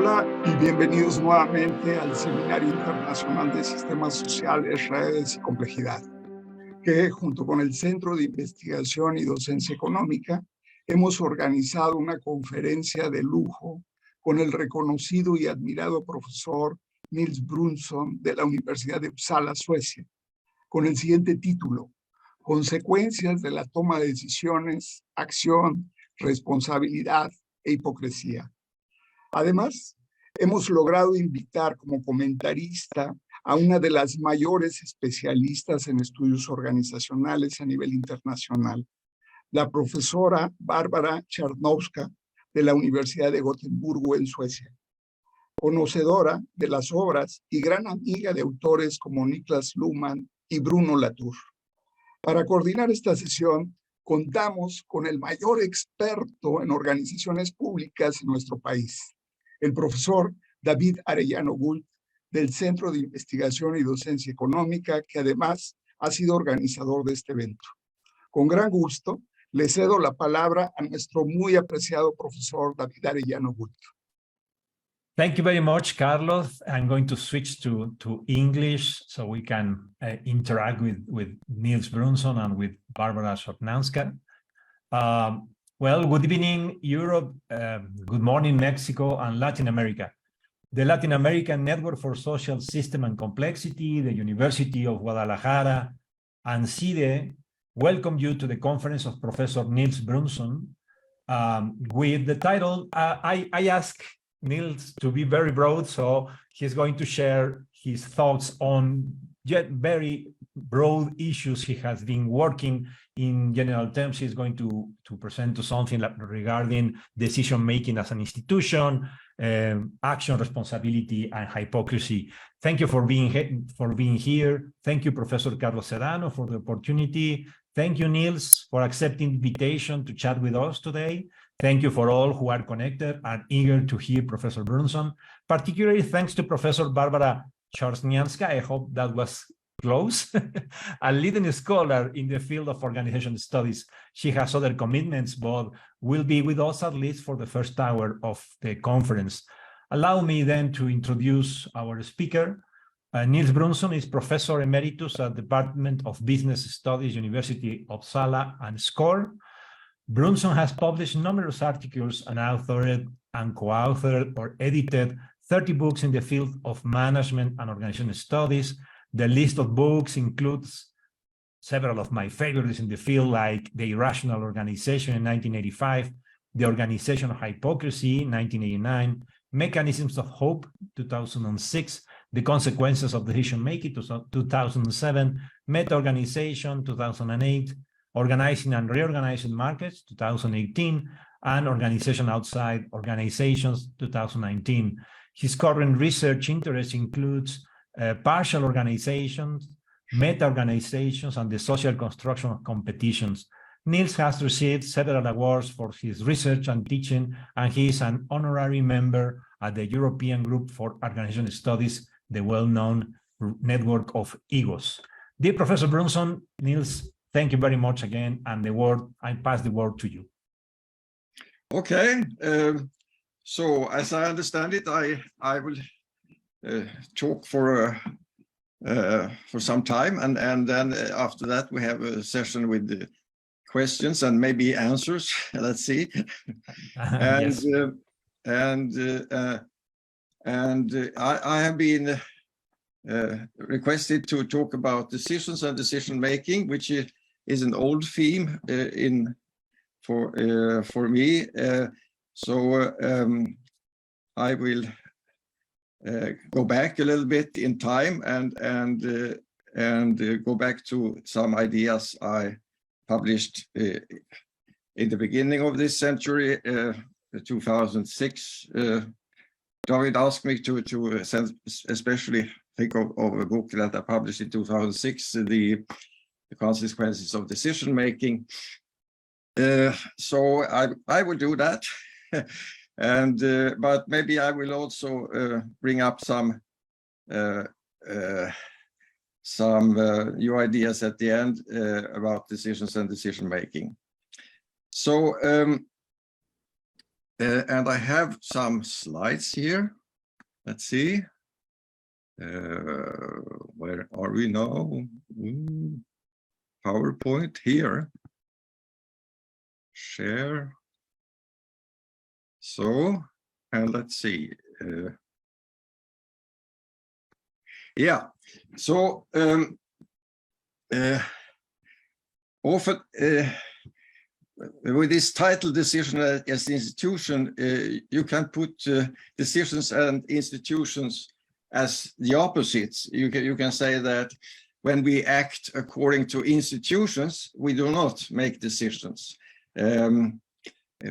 Hola y bienvenidos nuevamente al Seminario Internacional de Sistemas Sociales, Redes y Complejidad, que junto con el Centro de Investigación y Docencia Económica hemos organizado una conferencia de lujo con el reconocido y admirado profesor Nils Brunsson de la Universidad de Uppsala, Suecia, con el siguiente título: Consecuencias de la toma de decisiones, acción, responsabilidad e hipocresía. Además, hemos logrado invitar como comentarista a una de las mayores especialistas en estudios organizacionales a nivel internacional, la profesora Bárbara Czarnowska de la Universidad de Gotemburgo en Suecia, conocedora de las obras y gran amiga de autores como Niklas Luhmann y Bruno Latour. Para coordinar esta sesión, contamos con el mayor experto en organizaciones públicas en nuestro país, el profesor David Arellano Gault, del Centro de Investigación y Docencia Económica, que además ha sido organizador de este evento. Con gran gusto, le cedo la palabra a nuestro muy apreciado profesor David Arellano Gault. Thank you very much, Carlos. I'm going to switch to English so we can interact with Nils Brunsson and with Barbara Czarnowska. Well, good evening, Europe. Good morning, Mexico and Latin America. The Latin American Network for Social System and Complexity, the University of Guadalajara, and CIDE welcome you to the conference of Professor Nils Brunsson with the title, I ask Nils to be very broad, so he's going to share his thoughts on yet very broad issues he has been working in general terms. He's going to present to something like regarding decision-making as an institution, action, responsibility, and hypocrisy. Thank you for being here. Thank you, Professor Carlos Sedano, for the opportunity. Thank you, Nils, for accepting the invitation to chat with us today. Thank you for all who are connected and eager to hear Professor Brunsson. Particularly thanks to Professor Barbara Czarnowska, I hope that was close, a leading scholar in the field of organization studies. She has other commitments, but will be with us at least for the first hour of the conference. Allow me then to introduce our speaker. Nils Brunsson is Professor Emeritus at the Department of Business Studies, University of Uppsala and SCORE. Brunsson has published numerous articles and authored and co-authored or edited 30 books in the field of management and organization studies. The list of books includes several of my favorites in the field, like The Irrational Organization in 1985, The Organization of Hypocrisy in 1989, Mechanisms of Hope, 2006, The Consequences of Decision-Making, 2007, Meta-Organization, 2008, Organizing and Reorganizing Markets, 2018, and Organization Outside Organizations, 2019. His current research interest includes partial organizations, meta-organizations, and the social construction of competitions. Nils has received several awards for his research and teaching, and he is an honorary member at the European Group for Organization Studies, the well-known network of EGOS. Dear Professor Brunsson, Nils, thank you very much again, and I pass the word to you. Okay, so as I understand it, I will talk for some time, and then after that we have a session with the questions and maybe answers. Let's see. Yes. I have been requested to talk about decisions and decision making, which is an old theme for me. So I will go back a little bit in time and go back to some ideas I published in the beginning of this century, 2006. David asked me to especially think of a book that I published in 2006, the Consequences of Decision Making. So I will do that. And but maybe I will also bring up some new ideas at the end about decisions and decision making. So And I have some slides here. Let's see. Where are we now? PowerPoint here. Share. So, and let's see. Yeah, so often with this title, decision as institution, you can put decisions and institutions as the opposites. You can say that when we act according to institutions, we do not make decisions.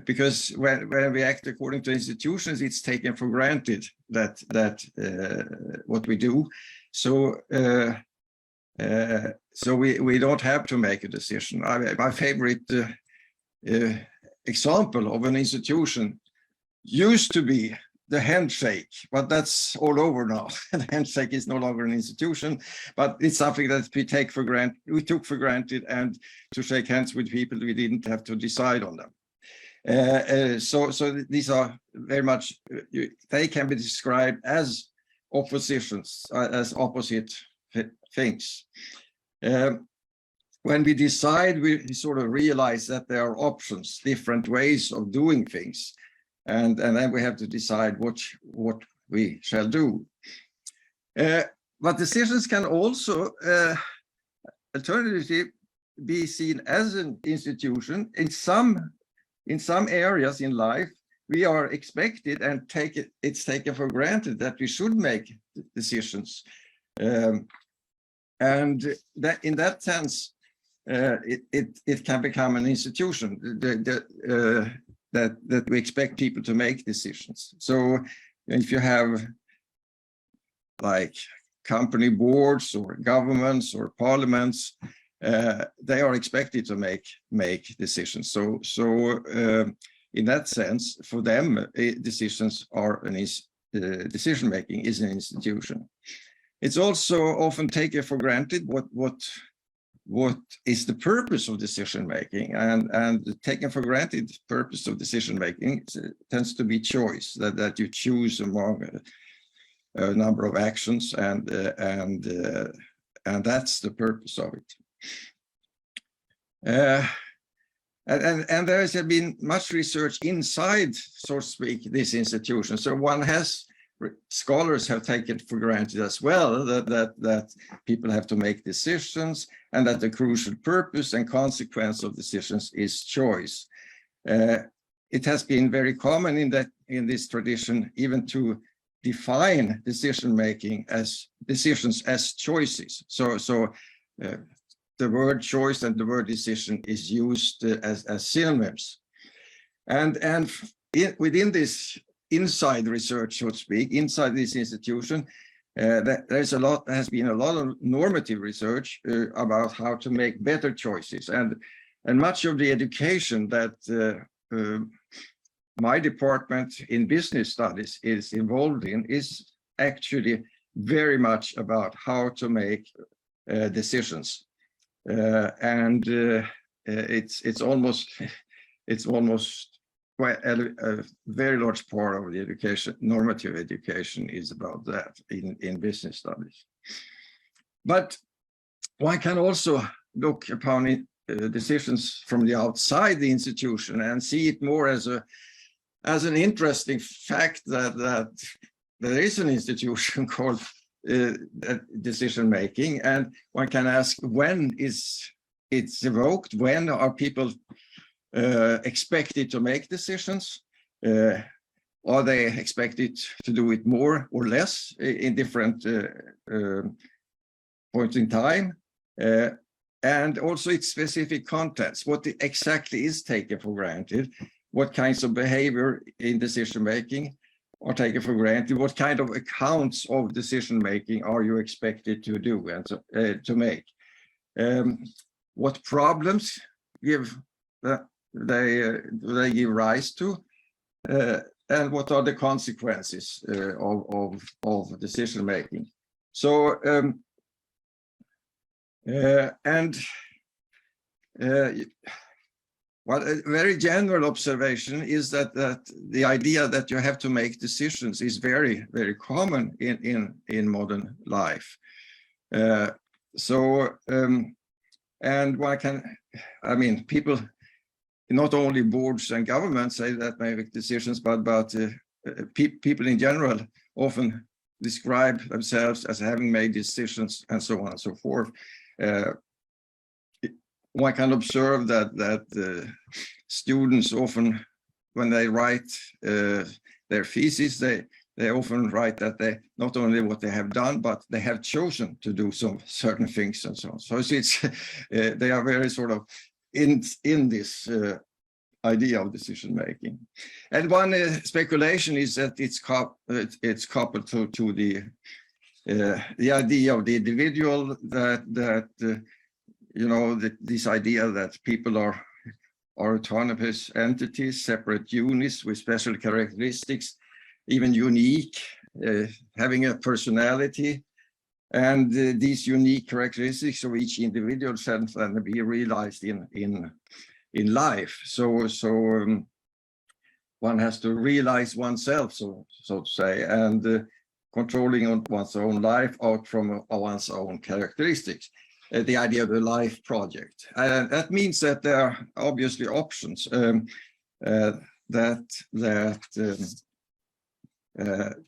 Because when we act according to institutions, it's taken for granted that what we do. So so we don't have to make a decision. My favorite example of an institution used to be the handshake, but that's all over now. The handshake is no longer an institution, but it's something that we took for granted, and to shake hands with people, we didn't have to decide on them. So these are very much, they can be described as oppositions, as opposite things. When we decide, we sort of realize that there are options, different ways of doing things, and then we have to decide what we shall do. But decisions can also alternatively be seen as an institution. In some areas in life, we are expected and it's taken for granted that we should make decisions. And that in that sense, it can become an institution that we expect people to make decisions. So if you have like company boards or governments or parliaments, they are expected to make decisions. So in that sense, for them, decisions are decision making is an institution. It's also often taken for granted what is the purpose of decision making, and taken for granted purpose of decision making tends to be choice, that you choose among a number of actions, and that's the purpose of it. And there has been much research inside, so to speak, this institution. So scholars have taken for granted as well that people have to make decisions, and that the crucial purpose and consequence of decisions is choice. It has been very common in this tradition even to define decision making as decisions as choices. So the word choice and the word decision is used as synonyms. And within this inside research, so to speak, inside this institution, there has been a lot of normative research about how to make better choices, and much of the education that my department in business studies is involved in is actually very much about how to make decisions, and it's almost quite a very large part of the education, normative education, is about that in business studies. But one can also look upon decisions from the outside the institution and see it more as an interesting fact that there is an institution called decision making, and one can ask, when it's evoked? When are people expected to make decisions? Are they expected to do it more or less in different points in time? And also its specific contents, what exactly is taken for granted, what kinds of behavior in decision making are taken for granted, what kind of accounts of decision making are you expected to do and to make, what problems they give rise to, and what are the consequences of decision making. So Well, a very general observation is that the idea that you have to make decisions is very, very common in modern life. And one can, I mean, people, not only boards and governments say that make decisions, but people in general often describe themselves as having made decisions and so on and so forth. One can observe that students often, when they write their thesis, they often write that they not only what they have done, but they have chosen to do some certain things and so on. So it's they are very sort of in this idea of decision making. And one speculation is that it's coupled to the idea of the individual, that you know, this idea that people are autonomous entities, separate units with special characteristics, even unique, having a personality, and these unique characteristics of each individual can then be realized in life. So one has to realize oneself, so to say, and controlling one's own life out from one's own characteristics. The idea of the life project. That means that there are obviously options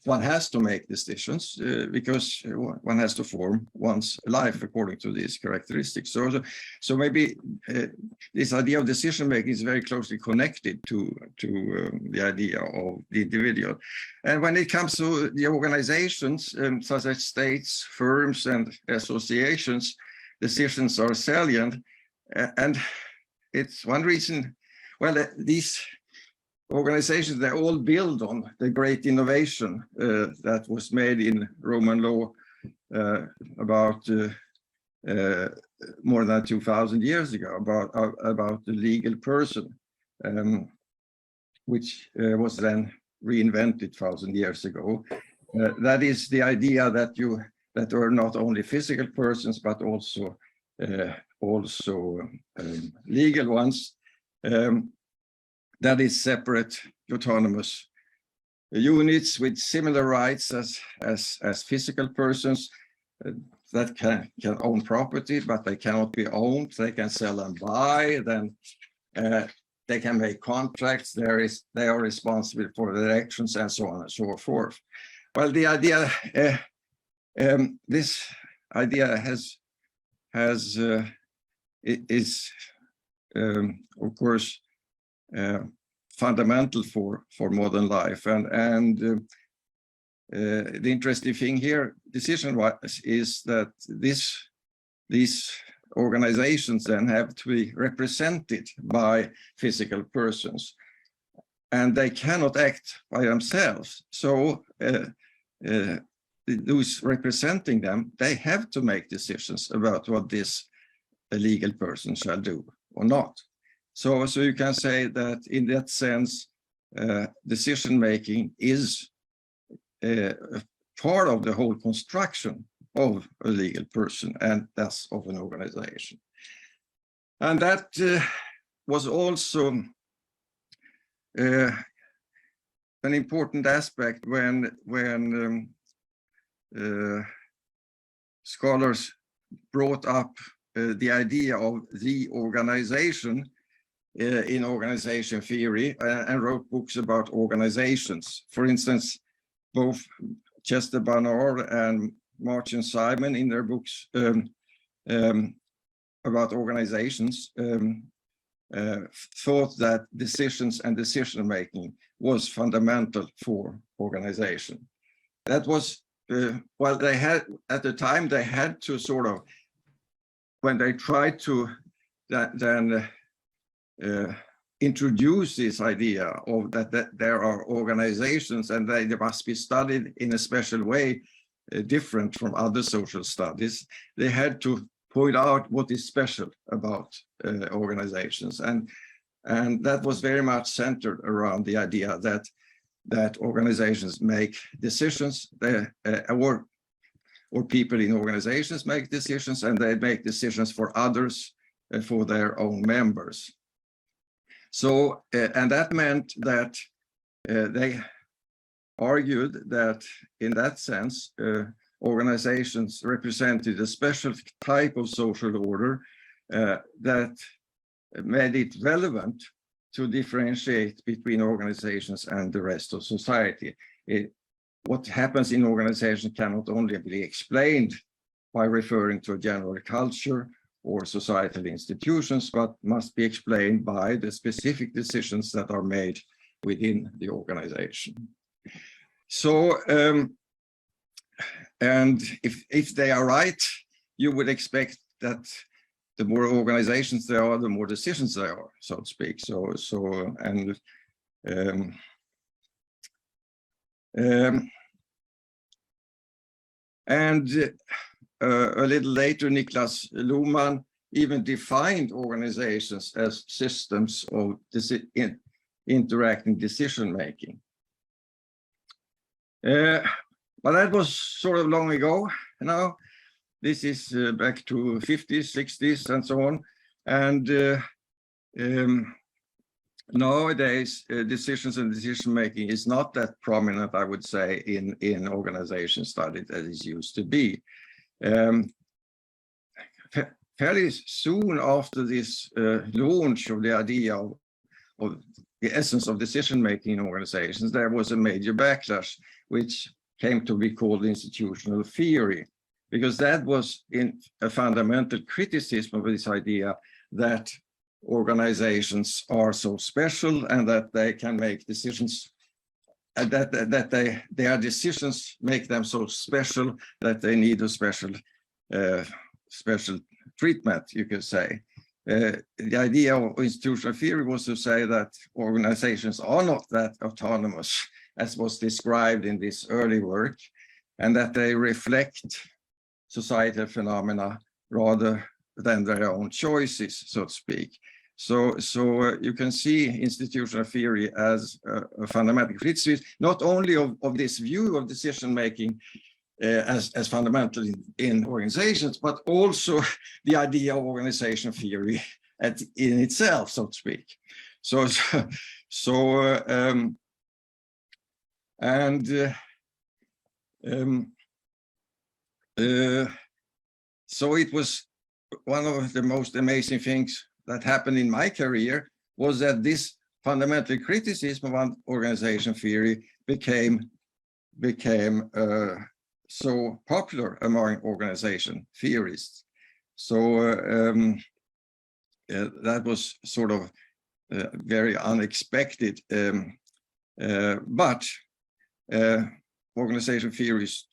one has to make decisions because one has to form one's life according to these characteristics. So maybe this idea of decision making is very closely connected to the idea of the individual. And when it comes to the organizations, such as states, firms, and associations, decisions are salient, and it's one reason. Well, these organizations, they all build on the great innovation that was made in Roman law about more than 2,000 years ago, about the legal person, which was then reinvented 1,000 years ago. That is the idea that are not only physical persons, but also legal ones. That is separate, autonomous units with similar rights as physical persons that can own property, but they cannot be owned. They can sell and buy. Then they can make contracts. They are responsible for their actions and so on and so forth. Well, the idea. This idea is of course fundamental for modern life, and the interesting thing here, decision-wise, is that these organizations then have to be represented by physical persons, and they cannot act by themselves. So those representing them, they have to make decisions about what this legal person shall do or not. So you can say that in that sense, decision making is part of the whole construction of a legal person and thus of an organization. And that was also an important aspect when scholars brought up the idea of the organization in organization theory and wrote books about organizations. For instance, both Chester Barnard and Martin Simon in their books about organizations thought that decisions and decision making was fundamental for organization. That was well, they had at the time, they had to sort of, when they tried to then introduce this idea of that there are organizations and they must be studied in a special way, different from other social studies, they had to point out what is special about organizations, and that was very much centered around the idea that organizations make decisions, or people in organizations make decisions, and they make decisions for others and for their own members. So, and that meant that they argued that in that sense, organizations represented a special type of social order that made it relevant to differentiate between organizations and the rest of society. What happens in organizations cannot only be explained by referring to a general culture or societal institutions, but must be explained by the specific decisions that are made within the organization. So, and if they are right, you would expect that the more organizations there are, the more decisions there are, so to speak. A little later, Niklas Luhmann even defined organizations as systems of interacting decision-making. But that was sort of long ago. Now, this is back to 50s, 60s, and so on. And nowadays, decisions and decision-making is not that prominent, I would say, in organization studies as it used to be. Fairly soon after this launch of the idea of the essence of decision-making in organizations, there was a major backlash, which came to be called institutional theory, because that was in a fundamental criticism of this idea that organizations are so special and that they can make decisions, and that their decisions make them so special that they need a special treatment, you could say. The idea of institutional theory was to say that organizations are not that autonomous as was described in this early work, and that they reflect societal phenomena rather than their own choices, so to speak. So you can see institutional theory as a fundamental criticism, not only of this view of decision-making as fundamental in organizations, but also the idea of organization theory in itself, so to speak. So it was one of the most amazing things that happened in my career was that this fundamental criticism of organization theory became so popular among organization theorists. So that was sort of very unexpected, but organization theories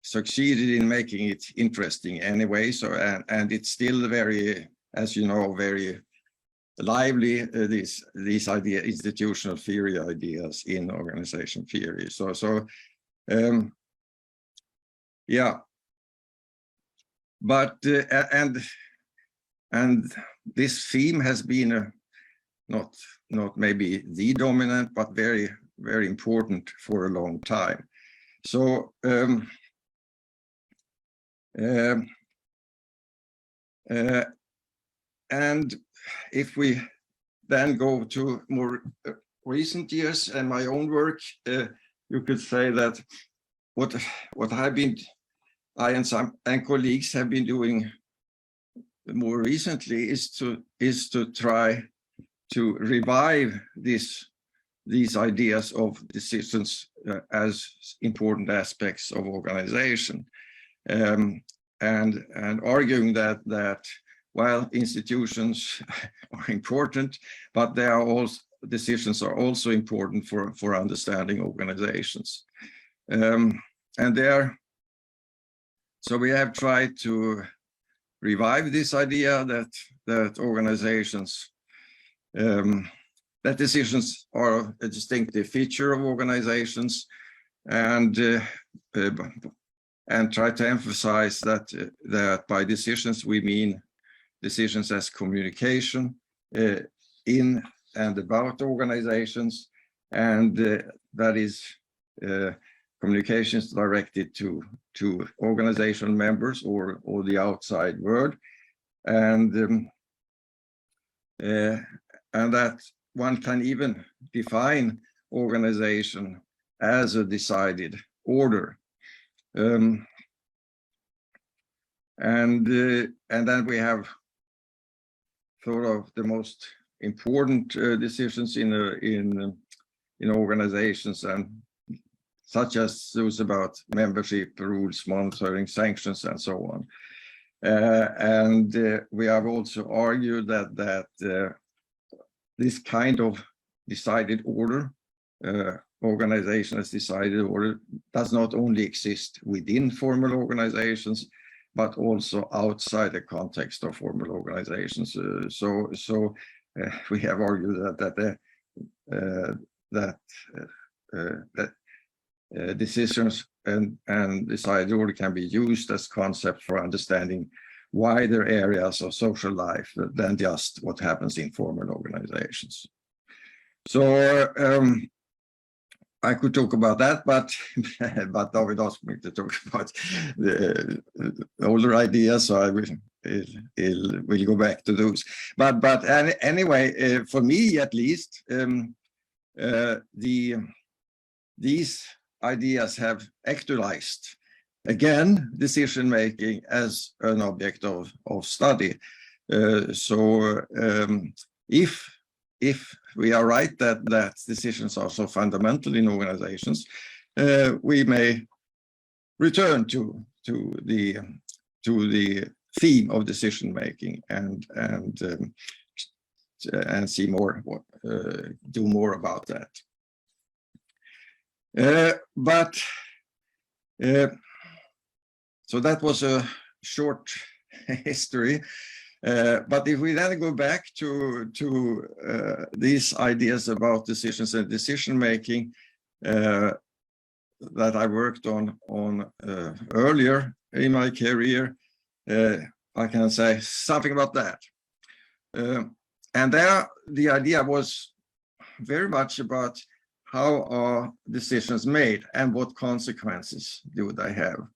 succeeded in making it interesting anyway. So and it's still very, as you know, very lively, these ideas, institutional theory ideas in organization theory. Yeah, but and this theme has been not maybe the dominant, but very, very important for a long time. So and if we then go to more recent years and my own work, you could say that what I and some colleagues have been doing more recently is to try to revive these ideas of decisions as important aspects of organization, and arguing that while institutions are important, but they are also, decisions are also important for understanding organizations. So we have tried to revive this idea that organizations, that decisions are a distinctive feature of organizations, and try to emphasize that by decisions we mean decisions as communication in and about organizations, and that is communications directed to organizational members or the outside world, and that one can even define organization as a decided order. And then we have sort of the most important decisions in organizations, and such as those about membership, rules, monitoring, sanctions, and so on. And we have also argued that this kind of decided order, organization as decided order, does not only exist within formal organizations, but also outside the context of formal organizations. So we have argued that decisions and decided order can be used as concept for understanding wider areas of social life than just what happens in formal organizations. So I could talk about that, but David asked me to talk about the older ideas, so I will go back to those. But anyway, for me at least, these ideas have actualized again decision making as an object of study. So if we are right that decisions are so fundamental in organizations, we may return to the theme of decision making and see more, do more about that. So that was a short history. But if we then go back to these ideas about decisions and decision making that I worked on earlier in my career, I can say something about that. And there, the idea was very much about how are decisions made and what consequences do they have.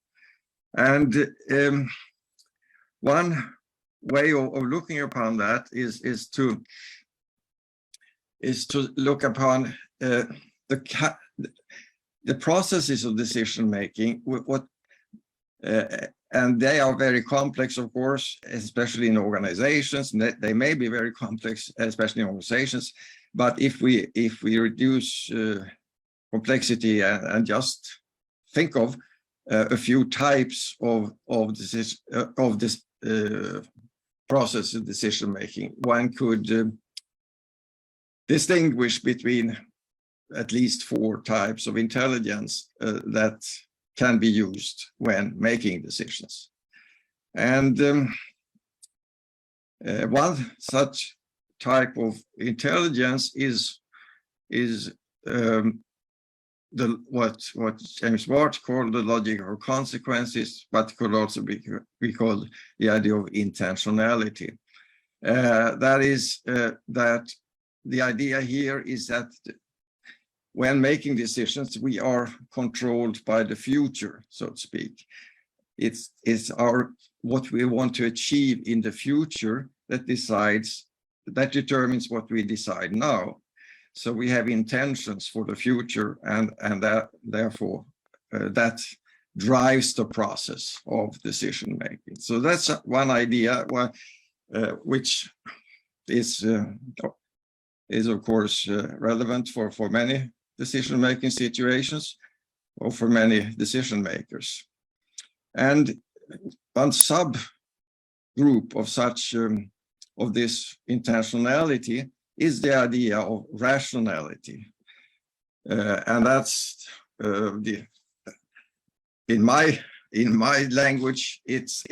And one way of looking upon that is to look upon the processes of decision making, and they are very complex, of course, especially in organizations. They may be very complex, especially in organizations. But if we reduce complexity and just think of a few types of this process of decision making, one could distinguish between at least 4 types of intelligence that can be used when making decisions. And one such type of intelligence is what James Barthes called the logic of consequences, but could also be called the idea of intentionality. That is that the idea here is that when making decisions, we are controlled by the future, so to speak. It's what we want to achieve in the future that determines what we decide now. So we have intentions for the future, and that therefore that drives the process of decision making. So that's one idea, which is of course relevant for many decision making situations or for many decision makers. And one subgroup of such of this intentionality is the idea of rationality, and that's in my language it's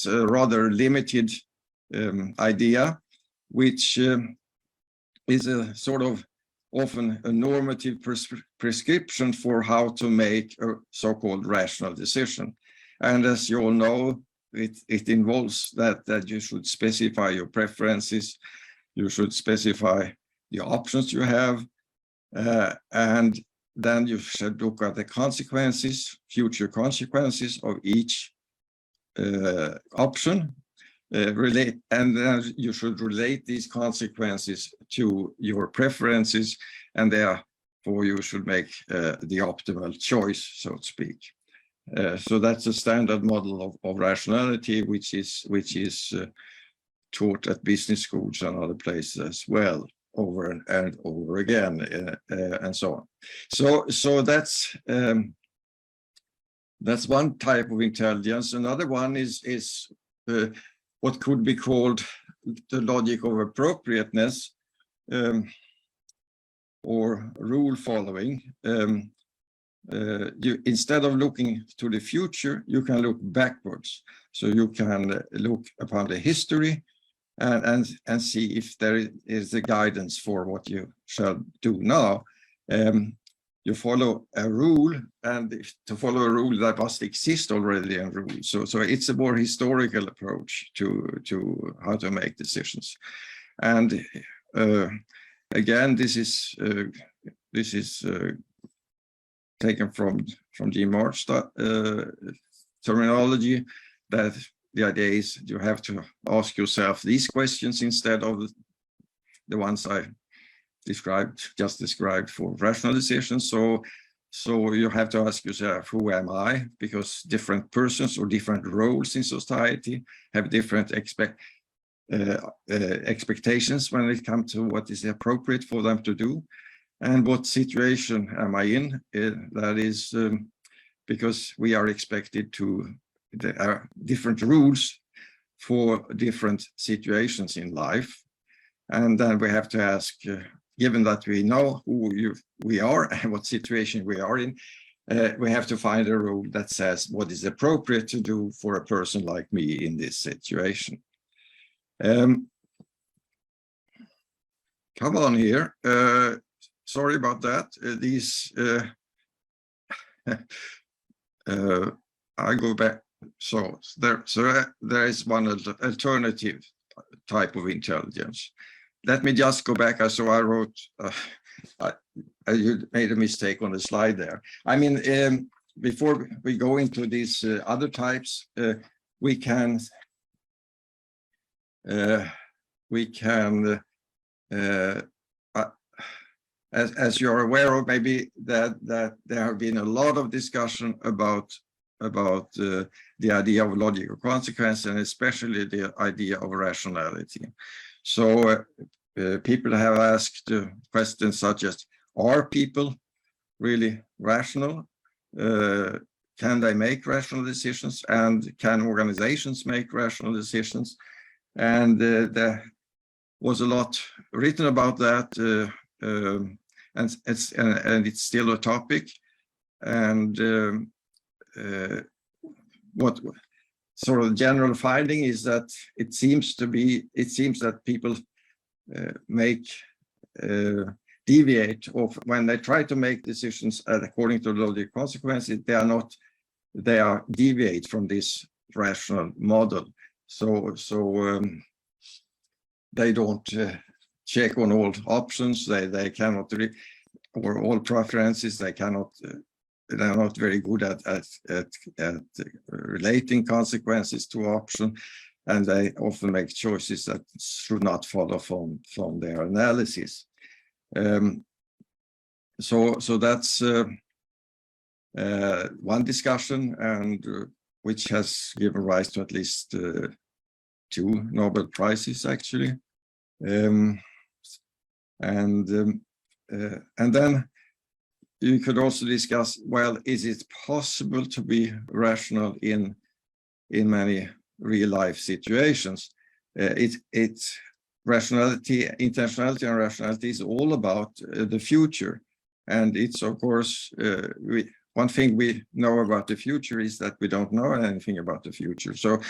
a rather limited idea, which is a sort of often a normative prescription for how to make a so-called rational decision. And as you all know, it involves that you should specify your preferences, you should specify the options you have, and then you should look at the consequences, future consequences of each option, relate, and then you should relate these consequences to your preferences, and therefore you should make the optimal choice, so to speak. So that's a standard model of rationality, which is taught at business schools and other places as well, over and over again, and so on. So that's one type of intelligence. Another one is what could be called the logic of appropriateness, or rule following. Instead of looking to the future, you can look backwards. So you can look upon the history and see if there is a guidance for what you shall do now. You follow a rule, and to follow a rule that must exist already in rule. So it's a more historical approach to how to make decisions. And again, this is taken from G. March terminology, that the idea is you have to ask yourself these questions instead of the ones I just described for rational decisions. So you have to ask yourself, who am I? Because different persons or different roles in society have different expectations when it comes to what is appropriate for them to do. And what situation am I in? That is because we are expected to, there are different rules for different situations in life. And then we have to ask, given that we know who we are and what situation we are in, we have to find a rule that says what is appropriate to do for a person like me in this situation. Come on here. Sorry about that. I go back. So there is one alternative type of intelligence. Let me just go back. So I wrote, I made a mistake on the slide there. I mean, before we go into these other types, we can as you're aware of, maybe that there have been a lot of discussion about the idea of logic of consequence, and especially the idea of rationality. So people have asked questions such as, are people really rational? Can they make rational decisions? And can organizations make rational decisions? And there was a lot written about that, and it's still a topic. And what sort of general finding is that it seems that people deviate of when they try to make decisions according to logic consequences. They are deviate from this rational model. So they don't check on all options. They cannot or all preferences. They cannot. They're not very good at relating consequences to option, and they often make choices that should not follow from their analysis. So that's one discussion, and which has given rise to at least 2 Nobel Prizes, actually. And then you could also discuss, well, is it possible to be rational in many real life situations? It's rationality, intentionality and rationality is all about the future. And it's, of course, one thing we know about the future is that we don't know anything about the future. So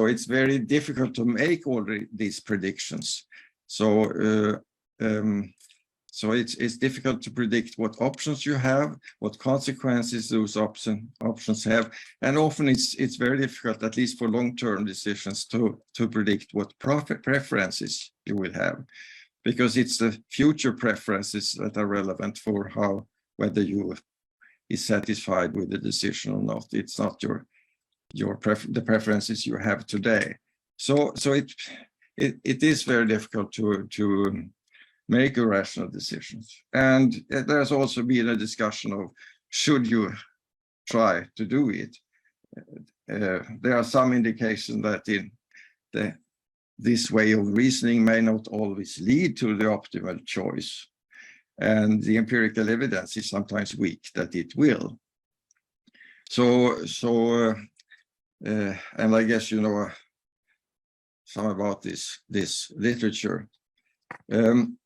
it's very difficult to make all these predictions. So it's difficult to predict what options you have, what consequences those options have, and often it's very difficult, at least for long-term decisions, to predict what preferences you will have, because it's the future preferences that are relevant for whether you is satisfied with the decision or not. It's not the preferences you have today. So it is very difficult to make irrational decisions. And there's also been a discussion of should you try to do it. There are some indications that this way of reasoning may not always lead to the optimal choice. And the empirical evidence is sometimes weak that it will. And I guess you know some about this literature. And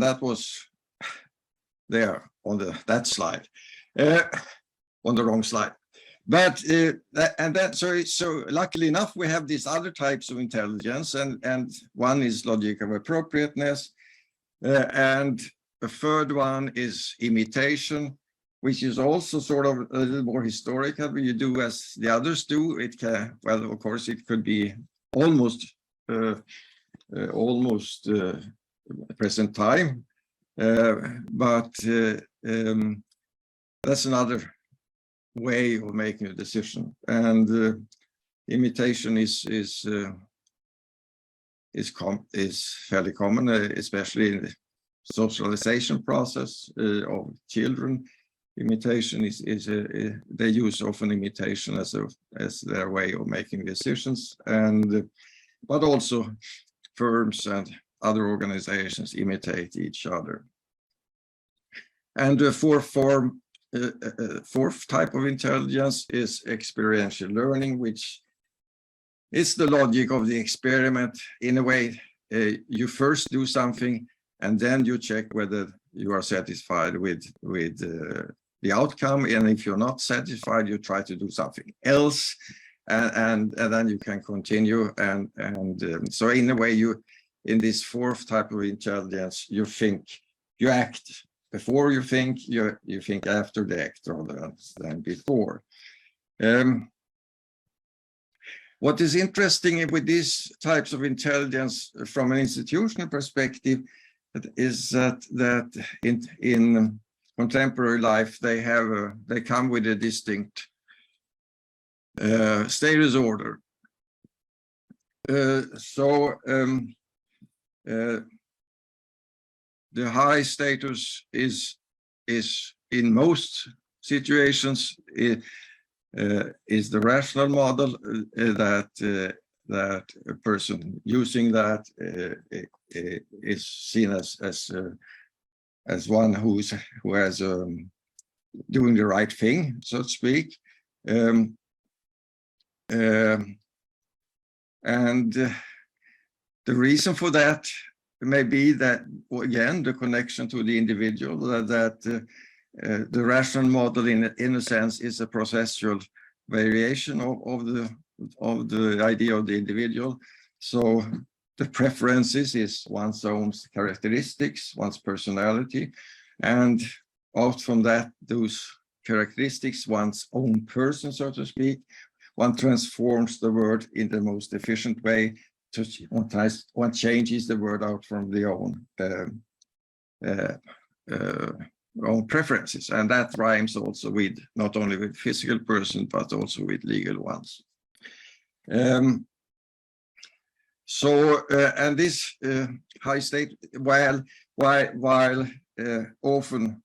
that was there on that slide, on the wrong slide. But so luckily enough, we have these other types of intelligence, and one is logic of appropriateness, and a third one is imitation, which is also sort of a little more historical. You do as the others do. It can, well, of course, it could be almost present time, but that's another way of making a decision. And imitation is fairly common, especially in the socialization process of children. Imitation is they use often imitation as their way of making decisions, and but also firms and other organizations imitate each other. And the fourth type of intelligence is experiential learning, which is the logic of the experiment. In a way, you first do something and then you check whether you are satisfied with the outcome, and if you're not satisfied, you try to do something else, and then you can continue. And so in a way, in this fourth type of intelligence, you act before you think after the act rather than before. What is interesting with these types of intelligence from an institutional perspective is that in contemporary life they come with a distinct status order. The high status is in most situations is the rational model, that a person using that is seen as one who has doing the right thing, so to speak. And the reason for that may be that, again, the connection to the individual, that the rational model in a sense is a processual variation of the idea of the individual. So the preferences is one's own characteristics, one's personality, and out from that, those characteristics, one's own person, so to speak, one transforms the word in the most efficient way. One changes the word out from the own preferences, and that rhymes also with not only with physical person but also with legal ones. And this high state, while often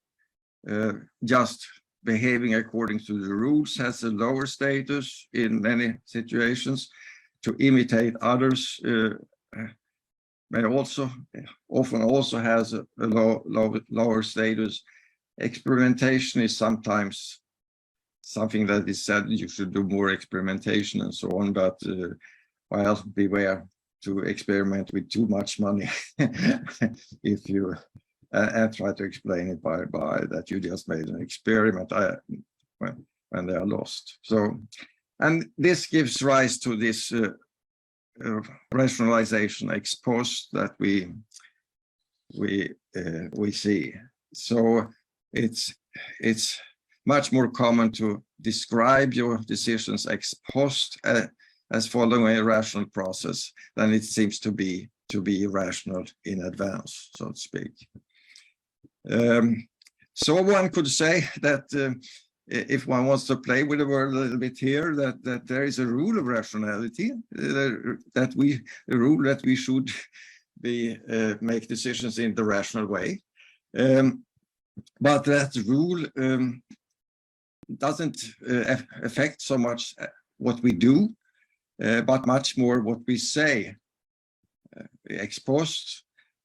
just behaving according to the rules, has a lower status in many situations. To imitate others may often also has a lower status. Experimentation is sometimes something that is said you should do more experimentation and so on, but well, beware to experiment with too much money if you try to explain it by that you just made an experiment when they are lost. So, and this gives rise to this rationalization ex post that we see. So it's much more common to describe your decisions ex post as following a rational process than it seems to be irrational in advance, so to speak. So one could say that if one wants to play with the word a little bit here, that there is a rule of rationality, the rule that we should make decisions in the rational way, but that rule doesn't affect so much what we do, but much more what we say, ex post,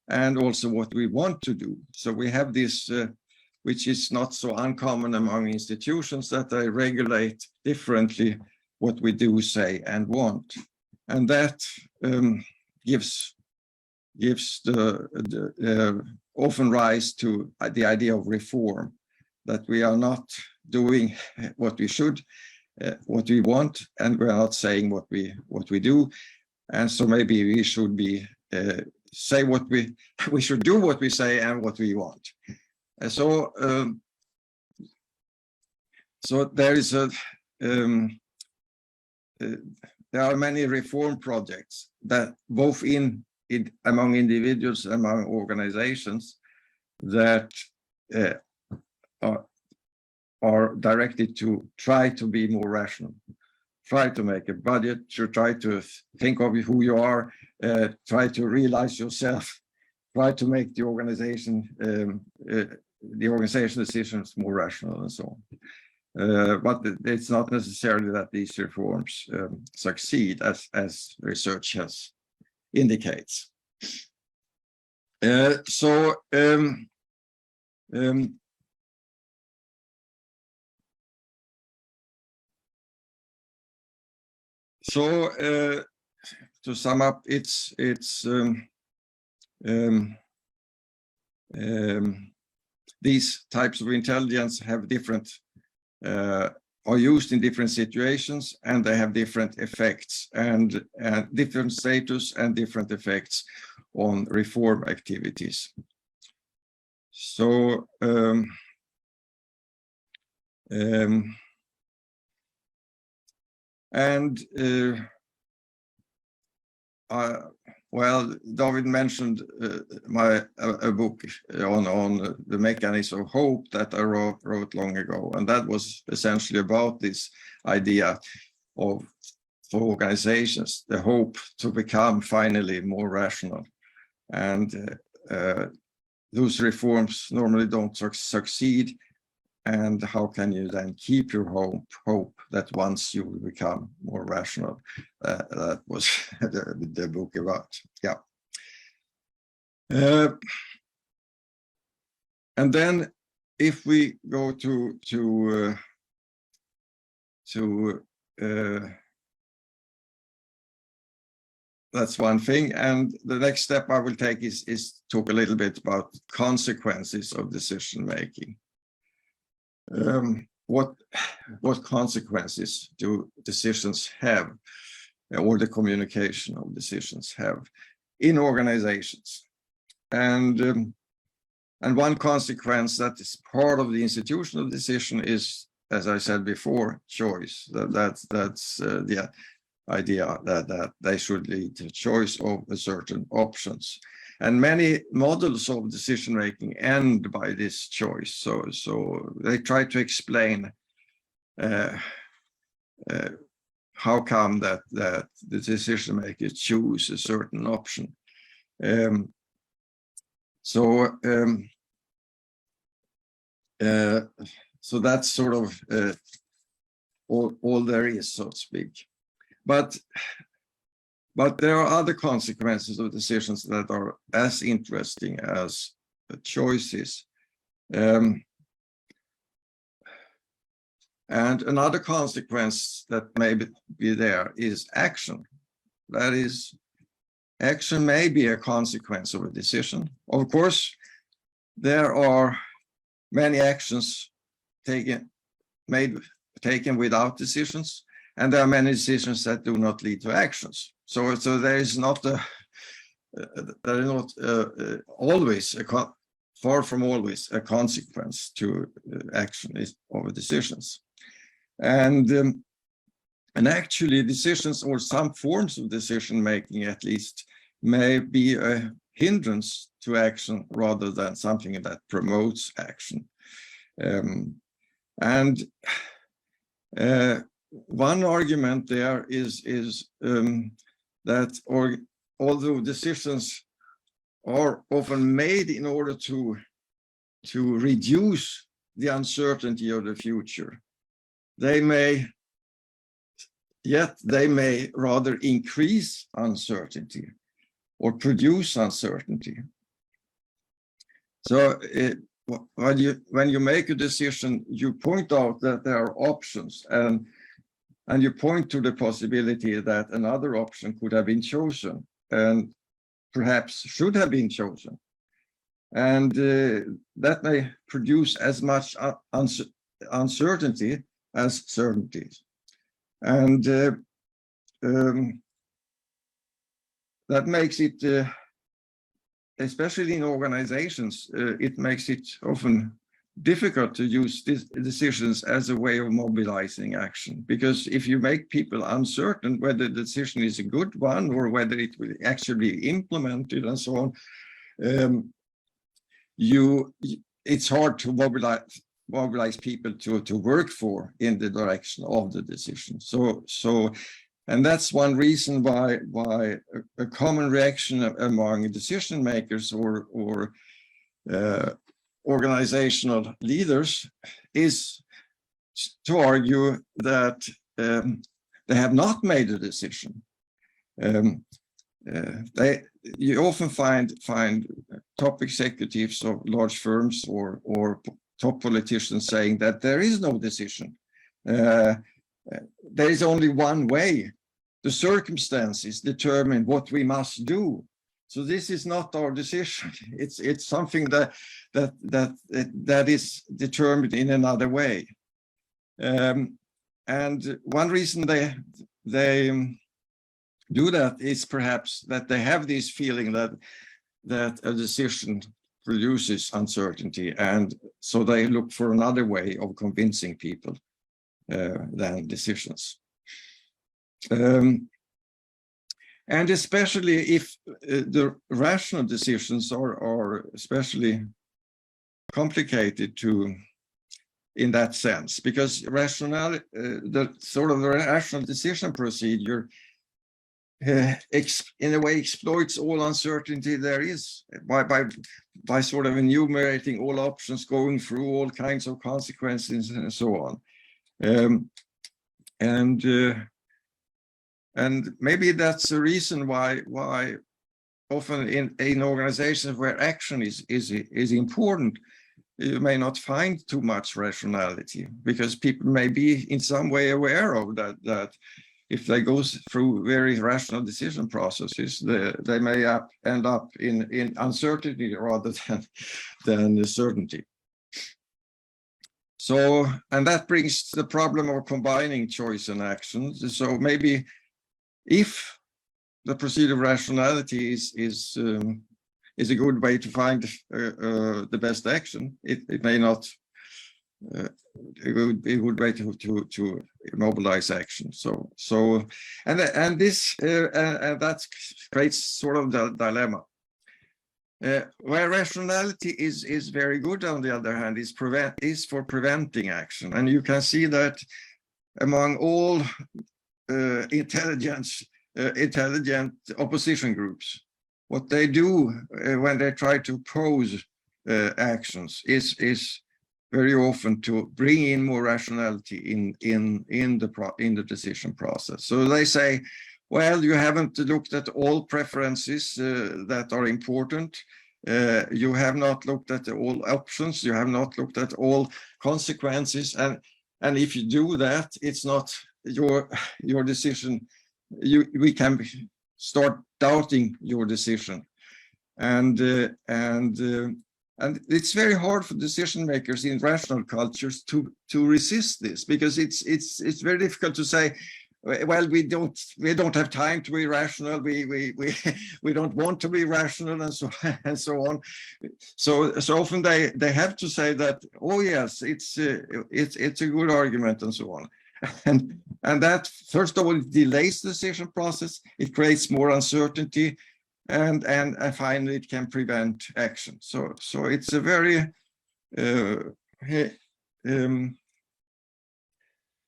and also what we want to do. So we have this, which is not so uncommon among institutions, that they regulate differently what we do, say, and want. And that gives often rise to the idea of reform, that we are not doing what we should, what we want, and we are not saying what we do. And so maybe we should be say what we should do what we say and what we want. And so there is there are many reform projects that both among individuals, among organizations, that are directed to try to be more rational, try to make a budget, to try to think of who you are, try to realize yourself, try to make the organization decisions more rational, and so on. But it's not necessarily that these reforms succeed, as research has indicates. To sum up, these types of intelligence have different, are used in different situations, and they have different effects and different status and different effects on reform activities. So well, David mentioned a book on the mechanism of hope that I wrote long ago, and that was essentially about this idea of, for organizations, the hope to become finally more rational. And those reforms normally don't succeed. And how can you then keep your hope that once you will become more rational? That was the book about, yeah. And then if we go to that's one thing. And the next step I will take is talk a little bit about consequences of decision making. What consequences do decisions have, or the communication of decisions have in organizations? And one consequence that is part of the institutional decision is, as I said before, choice. That's the idea that they should lead to choice of certain options. And many models of decision making end by this choice. So they try to explain how come that the decision makers choose a certain option. So that's sort of all there is, so to speak. But there are other consequences of decisions that are as interesting as choices. And another consequence that may be there is action. That is, action may be a consequence of a decision. Of course, there are many actions taken without decisions, and there are many decisions that do not lead to actions. So there is not always far from always a consequence to action of decisions, and actually decisions, or some forms of decision making at least, may be a hindrance to action rather than something that promotes action. And one argument there is that although decisions are often made in order to reduce the uncertainty of the future, they may rather increase uncertainty or produce uncertainty. So when you make a decision, you point out that there are options, and you point to the possibility that another option could have been chosen and perhaps should have been chosen. And that may produce as much uncertainty as certainties. And that makes it, especially in organizations, it makes it often difficult to use these decisions as a way of mobilizing action. Because if you make people uncertain whether the decision is a good one or whether it will actually be implemented and so on, it's hard to mobilize people to work for in the direction of the decision. And that's one reason why a common reaction among decision makers or organizational leaders is to argue that they have not made a decision. You often find top executives of large firms or top politicians saying that there is no decision. There is only one way. The circumstances determine what we must do. So this is not our decision. It's something that is determined in another way. And one reason they do that is perhaps that they have this feeling that a decision produces uncertainty, and so they look for another way of convincing people than decisions. And especially if the rational decisions are especially complicated in that sense, because the rational decision procedure in a way exploits all uncertainty there is by sort of enumerating all options, going through all kinds of consequences and so on. And maybe that's the reason why often in organizations where action is important, you may not find too much rationality, because people may be in some way aware of that if they go through very rational decision processes, they may end up in uncertainty rather than certainty. So, and that brings the problem of combining choice and action. So maybe if the pursuit of rationality is a good way to find the best action, it may not. It would be a good way to mobilize action. And that creates sort of the dilemma. Where rationality is very good, on the other hand, is for preventing action, and you can see that among all intelligent opposition groups, what they do when they try to oppose actions is very often to bring in more rationality in the decision process. So they say, well, you haven't looked at all preferences that are important. You have not looked at all options. You have not looked at all consequences. And if you do that, it's not your decision. We can start doubting your decision. And it's very hard for decision makers in rational cultures to resist this, because it's very difficult to say, well, we don't have time to be rational. We don't want to be rational, and so on. So often they have to say that, oh yes, it's a good argument, and so on. And that, first of all, it delays the decision process. It creates more uncertainty. And finally, it can prevent action. So it's a very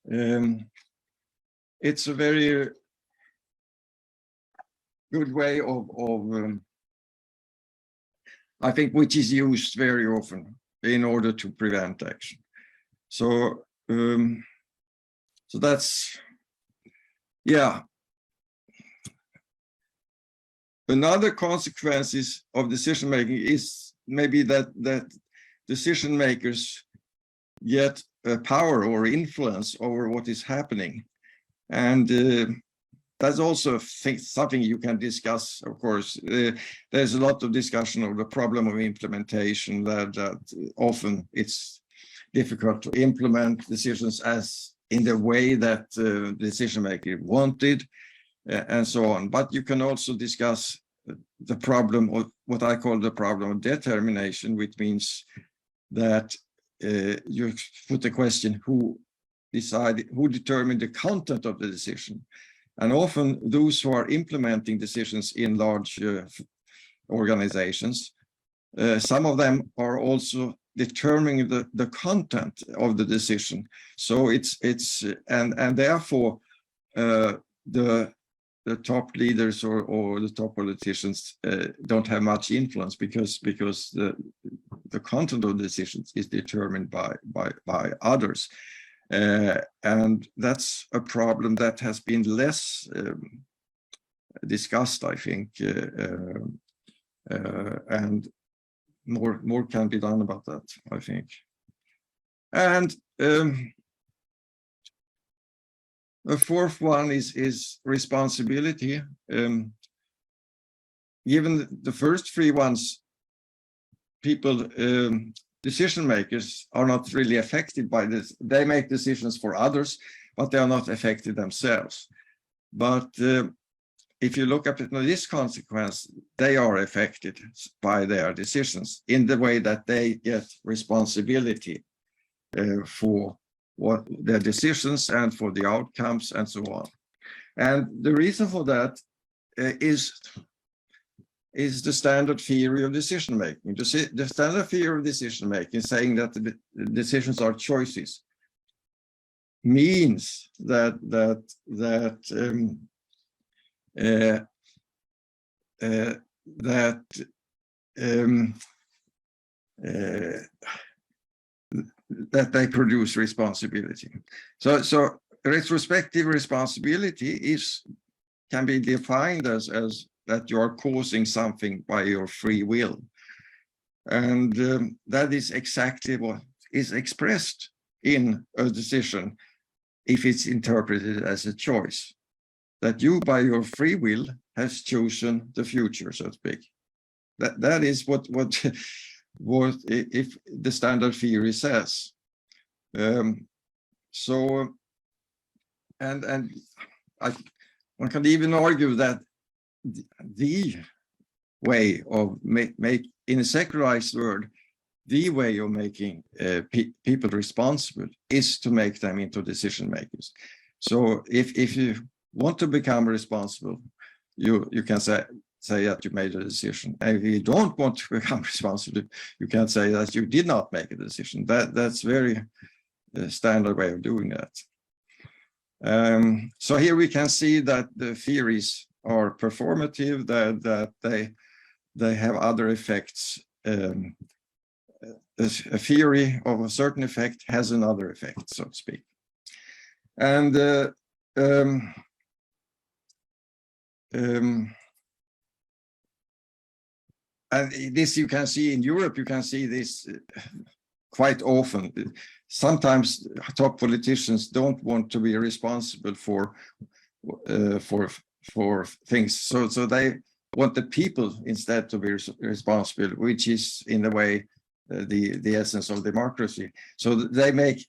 it's a very good way of I think, which is used very often in order to prevent action. So so that's, yeah. Another consequences of decision making is maybe that decision makers get power or influence over what is happening, and that's also something you can discuss. Of course, there's a lot of discussion of the problem of implementation, that often it's difficult to implement decisions as in the way that the decision maker wanted, and so on. But you can also discuss the problem, or what I call the problem of determination, which means that you put the question, who determined the content of the decision? And often those who are implementing decisions in large organizations, some of them are also determining the content of the decision. So and therefore the top leaders or the top politicians don't have much influence, because the content of the decisions is determined by others. And that's a problem that has been less discussed, I think, and more can be done about that, I think. And the fourth one is responsibility. Given the first three ones, people, decision makers are not really affected by this. They make decisions for others, but they are not affected themselves. But if you look at this consequence, they are affected by their decisions in the way that they get responsibility for what their decisions and for the outcomes and so on. And the reason for that is the standard theory of decision making. The standard theory of decision making, saying that the decisions are choices, means that they produce responsibility. So retrospective responsibility can be defined as that you are causing something by your free will, and that is exactly what is expressed in a decision if it's interpreted as a choice, that you by your free will has chosen the future, so to speak. That is what if the standard theory says. So one can even argue that the way of in a secularized world, the way of making people responsible is to make them into decision makers. So if you want to become responsible, you can say that you made a decision. And if you don't want to become responsible, you can say that you did not make a decision. That's very standard way of doing that. So here we can see that the theories are performative, that they have other effects. A theory of a certain effect has another effect, so to speak. And this you can see in Europe, you can see this quite often. Sometimes top politicians don't want to be responsible for things, so they want the people instead to be responsible, which is in a way the essence of democracy. So they make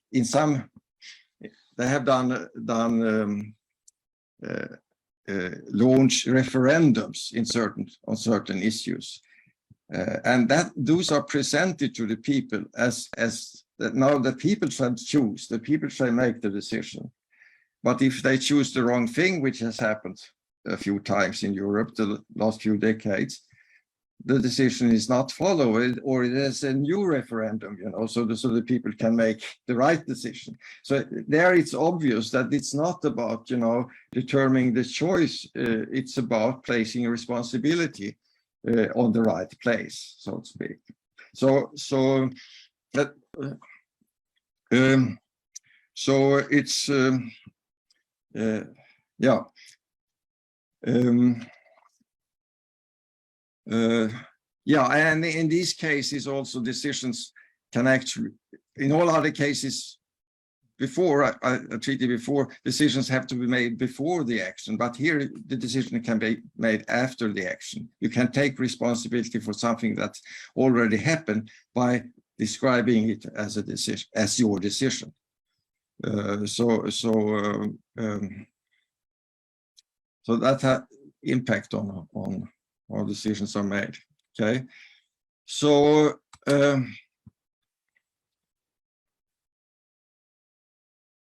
they have launch referendums on certain issues, and those are presented to the people as that now the people shall choose, the people shall make the decision. But if they choose the wrong thing, which has happened a few times in Europe the last few decades, the decision is not followed, or it is a new referendum, so the people can make the right decision. So there it's obvious that it's not about, determining the choice. It's about placing a responsibility on the right place, so to speak. So it's and in these cases also decisions can actually, in all other cases before, I treated before, decisions have to be made before the action, but here the decision can be made after the action. You can take responsibility for something that already happened by describing it as a decision, as your decision. So that has impact on how decisions are made. Okay, so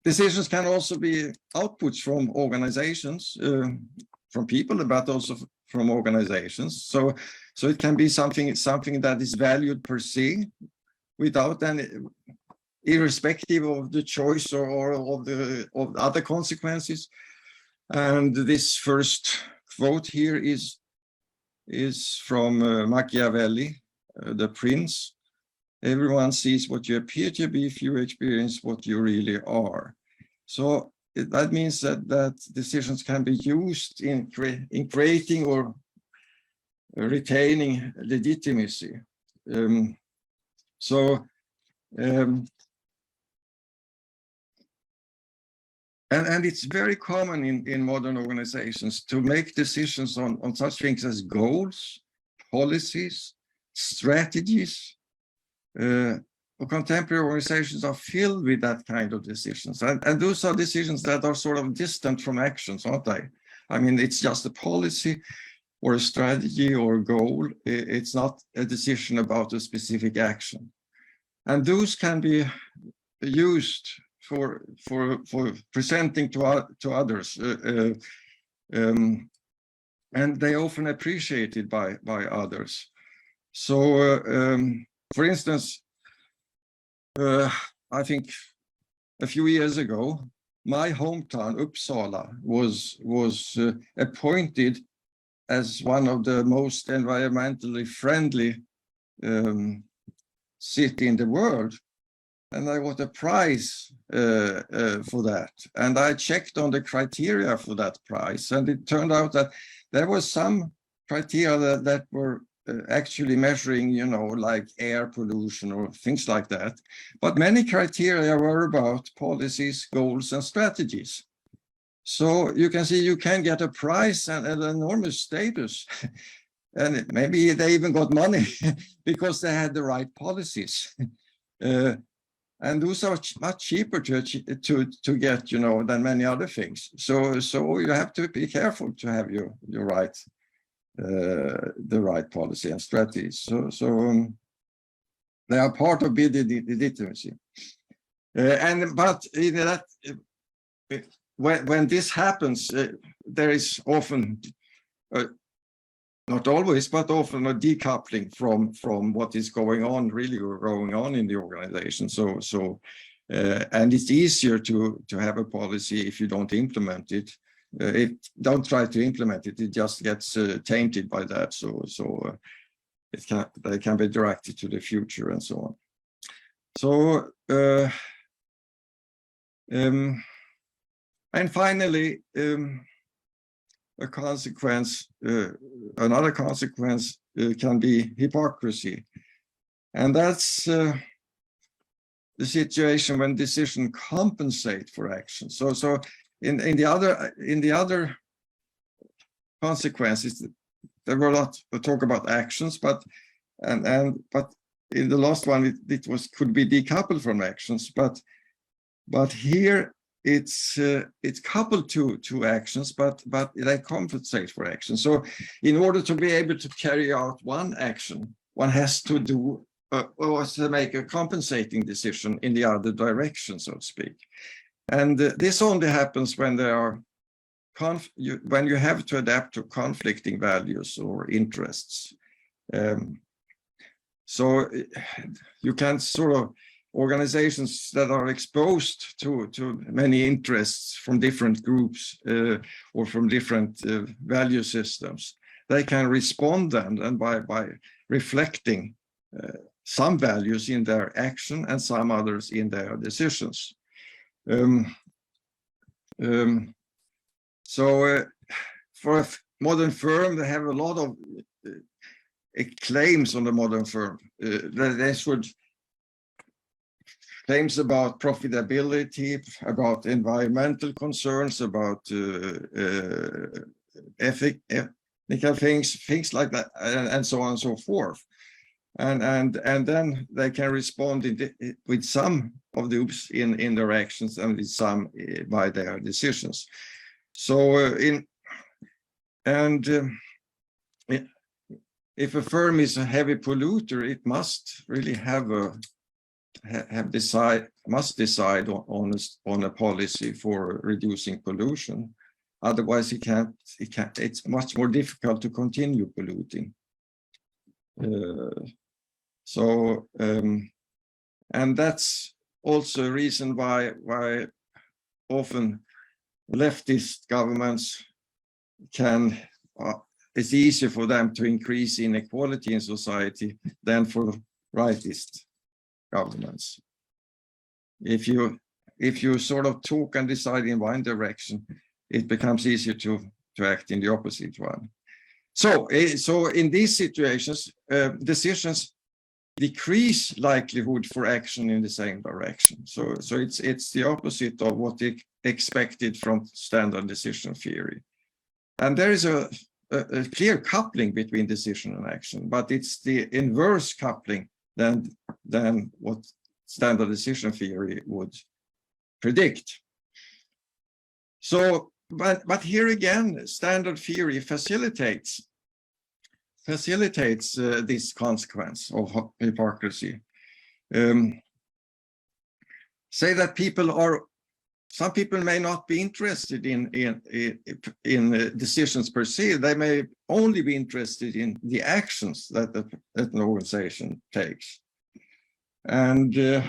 decisions can also be outputs from organizations, from people, but also from organizations. So it can be something that is valued per se, without any, irrespective of the choice or of the other consequences. And this first quote here is from Machiavelli, The Prince. Everyone sees what you appear to be if you experience what you really are. So that means that decisions can be used in creating or retaining legitimacy. And it's very common in modern organizations to make decisions on such things as goals, policies, strategies. Contemporary organizations are filled with that kind of decisions. And those are decisions that are sort of distant from actions, aren't they? I mean, it's just a policy or a strategy or a goal. It's not a decision about a specific action. And those can be used for presenting to others, and they often appreciated by others. So, for instance, I think a few years ago, my hometown Uppsala was appointed as one of the most environmentally friendly city in the world. And I got a prize for that. And I checked on the criteria for that prize. And it turned out that there was some criteria that were actually measuring, like air pollution or things like that. But many criteria were about policies, goals, and strategies. So you can see you can get a prize and an enormous status. And maybe they even got money because they had the right policies. And those are much cheaper to get, than many other things. So you have to be careful to have your right, the right policy and strategies. So they are part of building legitimacy. But in that, when this happens, there is often, not always, but often a decoupling from what is going on in the organization. So and it's easier to have a policy if you don't implement it. Don't try to implement it; it just gets tainted by that. So they can be directed to the future and so on. So and finally. A consequence, another consequence can be hypocrisy. And that's the situation when decisions compensate for action. So in the other consequences, there were not talk about actions, but in the last one it could be decoupled from actions, but here it's coupled to actions, but they compensate for action. So in order to be able to carry out one action, one has to do or to make a compensating decision in the other direction, so to speak. And this only happens when there are when you have to adapt to conflicting values or interests. So you can sort of, organizations that are exposed to many interests from different groups or from different value systems, they can respond then and by reflecting some values in their action and some others in their decisions. So for a modern firm, they have a lot of claims on the modern firm. They should claims about profitability, about environmental concerns, about ethical things like that, and so on and so forth. And then they can respond with some of those in their actions and with some by their decisions. So if a firm is a heavy polluter, it must really must decide on a policy for reducing pollution. Otherwise, it's much more difficult to continue polluting. And that's also a reason why often leftist governments it's easier for them to increase inequality in society than for rightist governments. If you sort of talk and decide in one direction, it becomes easier to act in the opposite one. So in these situations, decisions decrease likelihood for action in the same direction. So it's the opposite of what they expected from standard decision theory. And there is a clear coupling between decision and action, but it's the inverse coupling than what standard decision theory would predict. So, but here again, standard theory facilitates this consequence of hypocrisy. Say that some people may not be interested in decisions per se. They may only be interested in the actions that an organization takes. And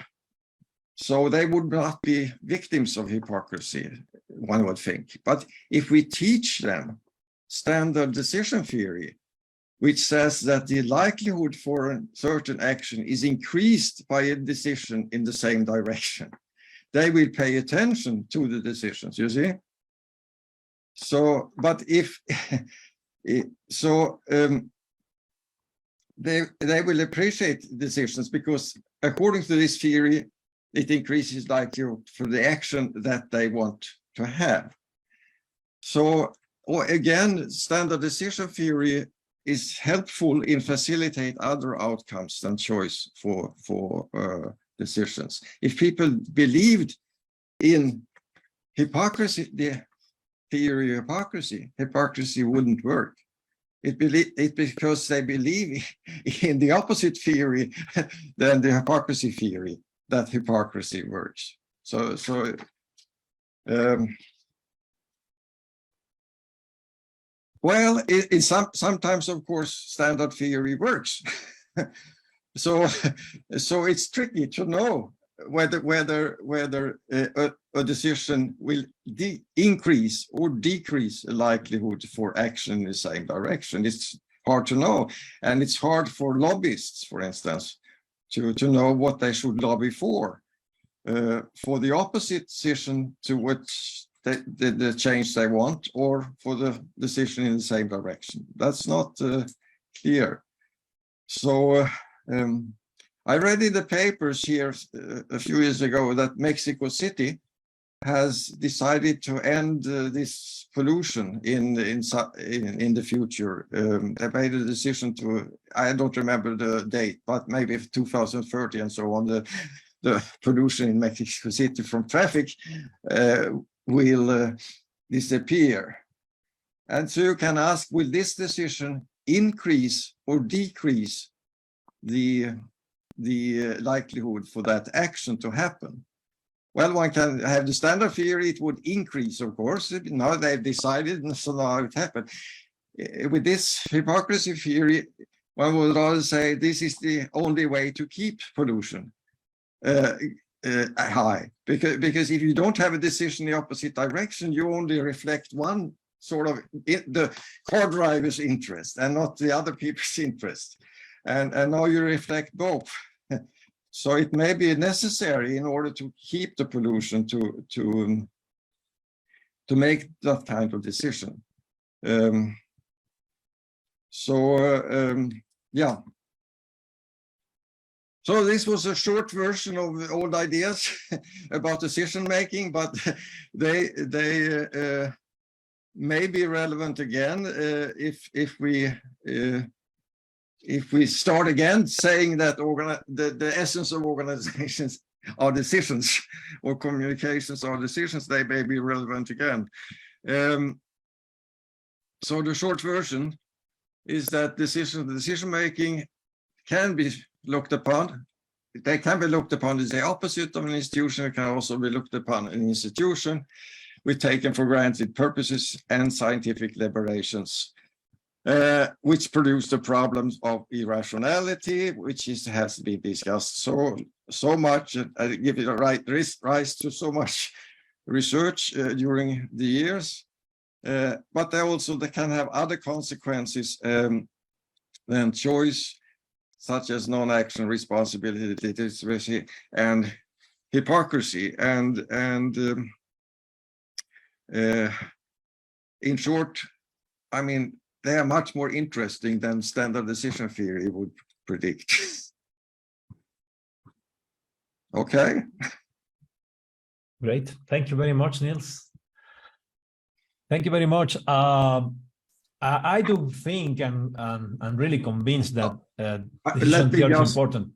so they would not be victims of hypocrisy, one would think. But if we teach them standard decision theory, which says that the likelihood for a certain action is increased by a decision in the same direction, they will pay attention to the decisions, you see? So, but if, they will appreciate decisions because according to this theory, it increases likelihood for the action that they want to have. So, or again, standard decision theory is helpful in facilitate other outcomes than choice for decisions. If people believed in hypocrisy, the theory of hypocrisy wouldn't work. It's because they believe in the opposite theory than the hypocrisy theory that hypocrisy works. Well, sometimes, of course, standard theory works. So it's tricky to know whether a decision will increase or decrease the likelihood for action in the same direction. It's hard to know, and it's hard for lobbyists, for instance, to know what they should lobby for the opposite decision to which the change they want, or for the decision in the same direction. That's not clear. So I read in the papers here a few years ago that Mexico City has decided to end this pollution in the future. They made a decision to, I don't remember the date, but maybe 2030 and so on. The pollution in Mexico City from traffic will disappear. And so you can ask, will this decision increase or decrease the likelihood for that action to happen? Well, one can have the standard theory, it would increase, of course. Now they've decided, and so now it happened. With this hypocrisy theory, one would rather say this is the only way to keep pollution high, because if you don't have a decision in the opposite direction, you only reflect one sort of the car driver's interest and not the other people's interest, and now you reflect both. So it may be necessary in order to keep the pollution to make that kind of decision. Yeah. So this was a short version of old ideas about decision making, but they may be relevant again if we start again saying that the essence of organizations are decisions, or communications are decisions. They may be relevant again. So the short version is that decision making can be looked upon. They can be looked upon as the opposite of an institution. It can also be looked upon an institution with taken for granted purposes and scientific liberations, which produce the problems of irrationality, which has been discussed so much, give it rise to so much research during the years. But they can have other consequences than choice, such as non-action, responsibility, and hypocrisy. And in short, I mean, they are much more interesting than standard decision theory would predict. Okay. Great. Thank you very much, Nils. Thank you very much. I do think, and I'm really convinced that decision theory is important.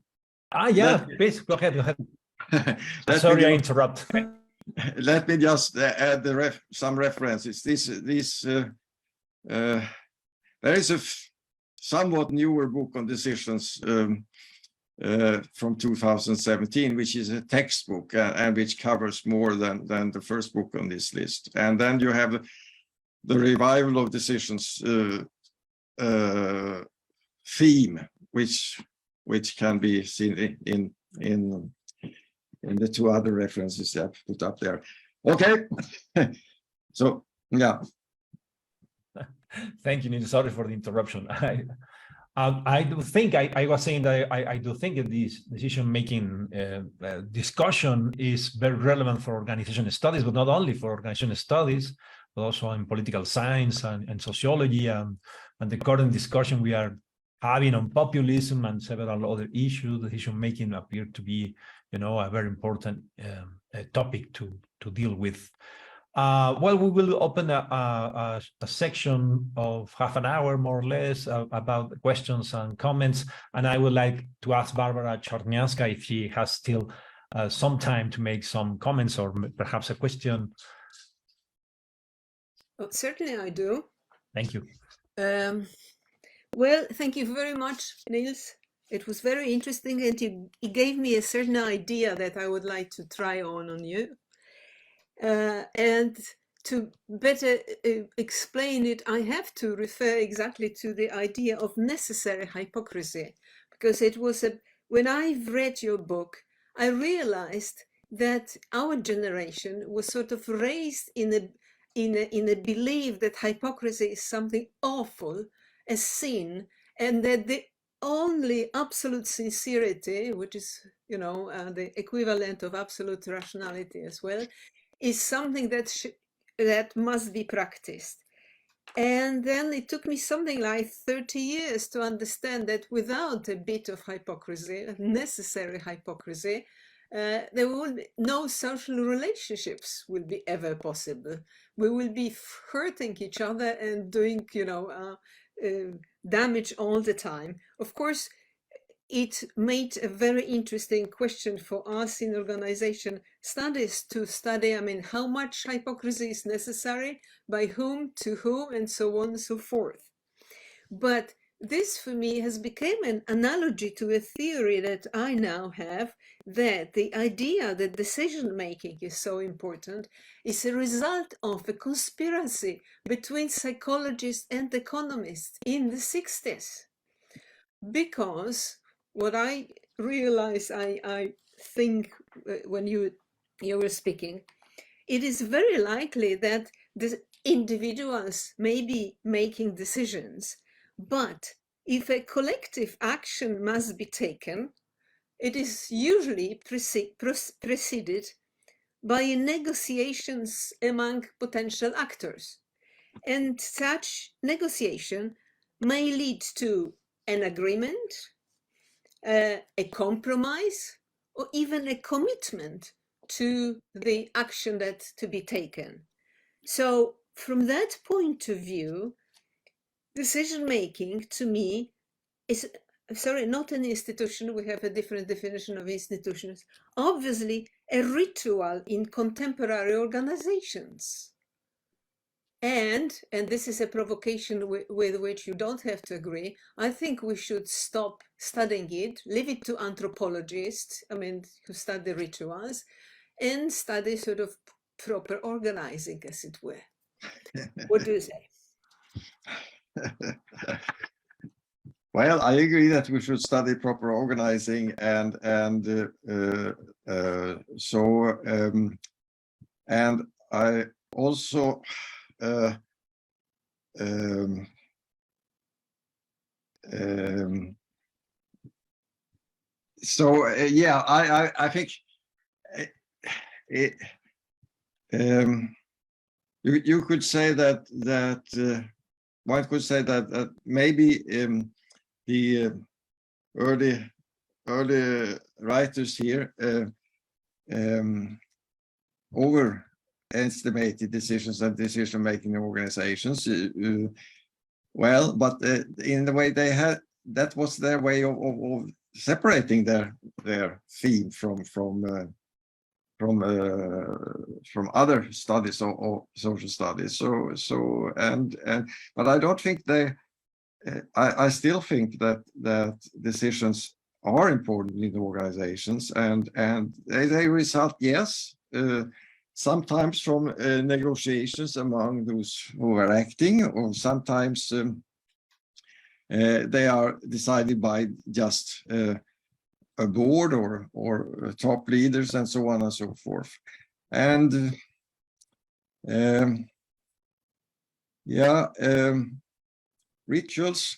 Yeah, please, go ahead. Sorry, I interrupt. Let me just add some references. There is a somewhat newer book on decisions from 2017, which is a textbook and which covers more than the first book on this list. And then you have the revival of decisions theme, which can be seen in the two other references that I put up there. Okay, so yeah. Thank you, Nils. Sorry for the interruption. I do think I was saying that I do think that this decision-making discussion is very relevant for organization studies, but not only for organization studies, but also in political science and sociology, and the current discussion we are having on populism and several other issues. Decision-making appear to be, a very important topic to deal with. Well, we will open a section of half an hour, more or less, about questions and comments. And I would like to ask Barbara Czarnianska if she has still some time to make some comments or perhaps a question. Oh, certainly I do. Thank you. Well, thank you very much, Nils. It was very interesting, and it gave me a certain idea that I would like to try on you. And to better explain it, I have to refer exactly to the idea of necessary hypocrisy, because it was when I've read your book, I realized that our generation was sort of raised in a belief that hypocrisy is something awful, a sin, and that the only absolute sincerity, which is the equivalent of absolute rationality as well, is something that must be practiced. And then it took me something like 30 years to understand that without a bit of hypocrisy, necessary hypocrisy, there will be no social relationships will be ever possible. We will be hurting each other and doing, damage all the time. Of course, it made a very interesting question for us in organization studies to study, how much hypocrisy is necessary, by whom, to whom, and so on and so forth. But this for me has become an analogy to a theory that I now have, that the idea that decision making is so important is a result of a conspiracy between psychologists and economists in the 60s. because what I realized, I think when you were speaking, it is very likely that the individuals may be making decisions, but if a collective action must be taken, it is usually preceded by negotiations among potential actors. And such negotiation may lead to an agreement, a compromise, or even a commitment to the action that to be taken. So from that point of view, decision making to me is, sorry, not an institution. We have a different definition of institutions. Obviously, a ritual in contemporary organizations. And this is a provocation with which you don't have to agree, I think we should stop studying it, leave it to anthropologists, I mean, who study rituals, and study sort of proper organizing, as it were. What do you say? Well, I agree that we should study proper organizing, and I also yeah, I think you could say that one could say that maybe the early writers here overestimated decisions and decision-making organizations. Well, but in the way they had, that was their way of separating their theme from other studies or social studies. But I don't think they. I still think that decisions are important in organizations, and they result, yes, sometimes from negotiations among those who are acting, or sometimes they are decided by just a board or top leaders and so on and so forth. And rituals,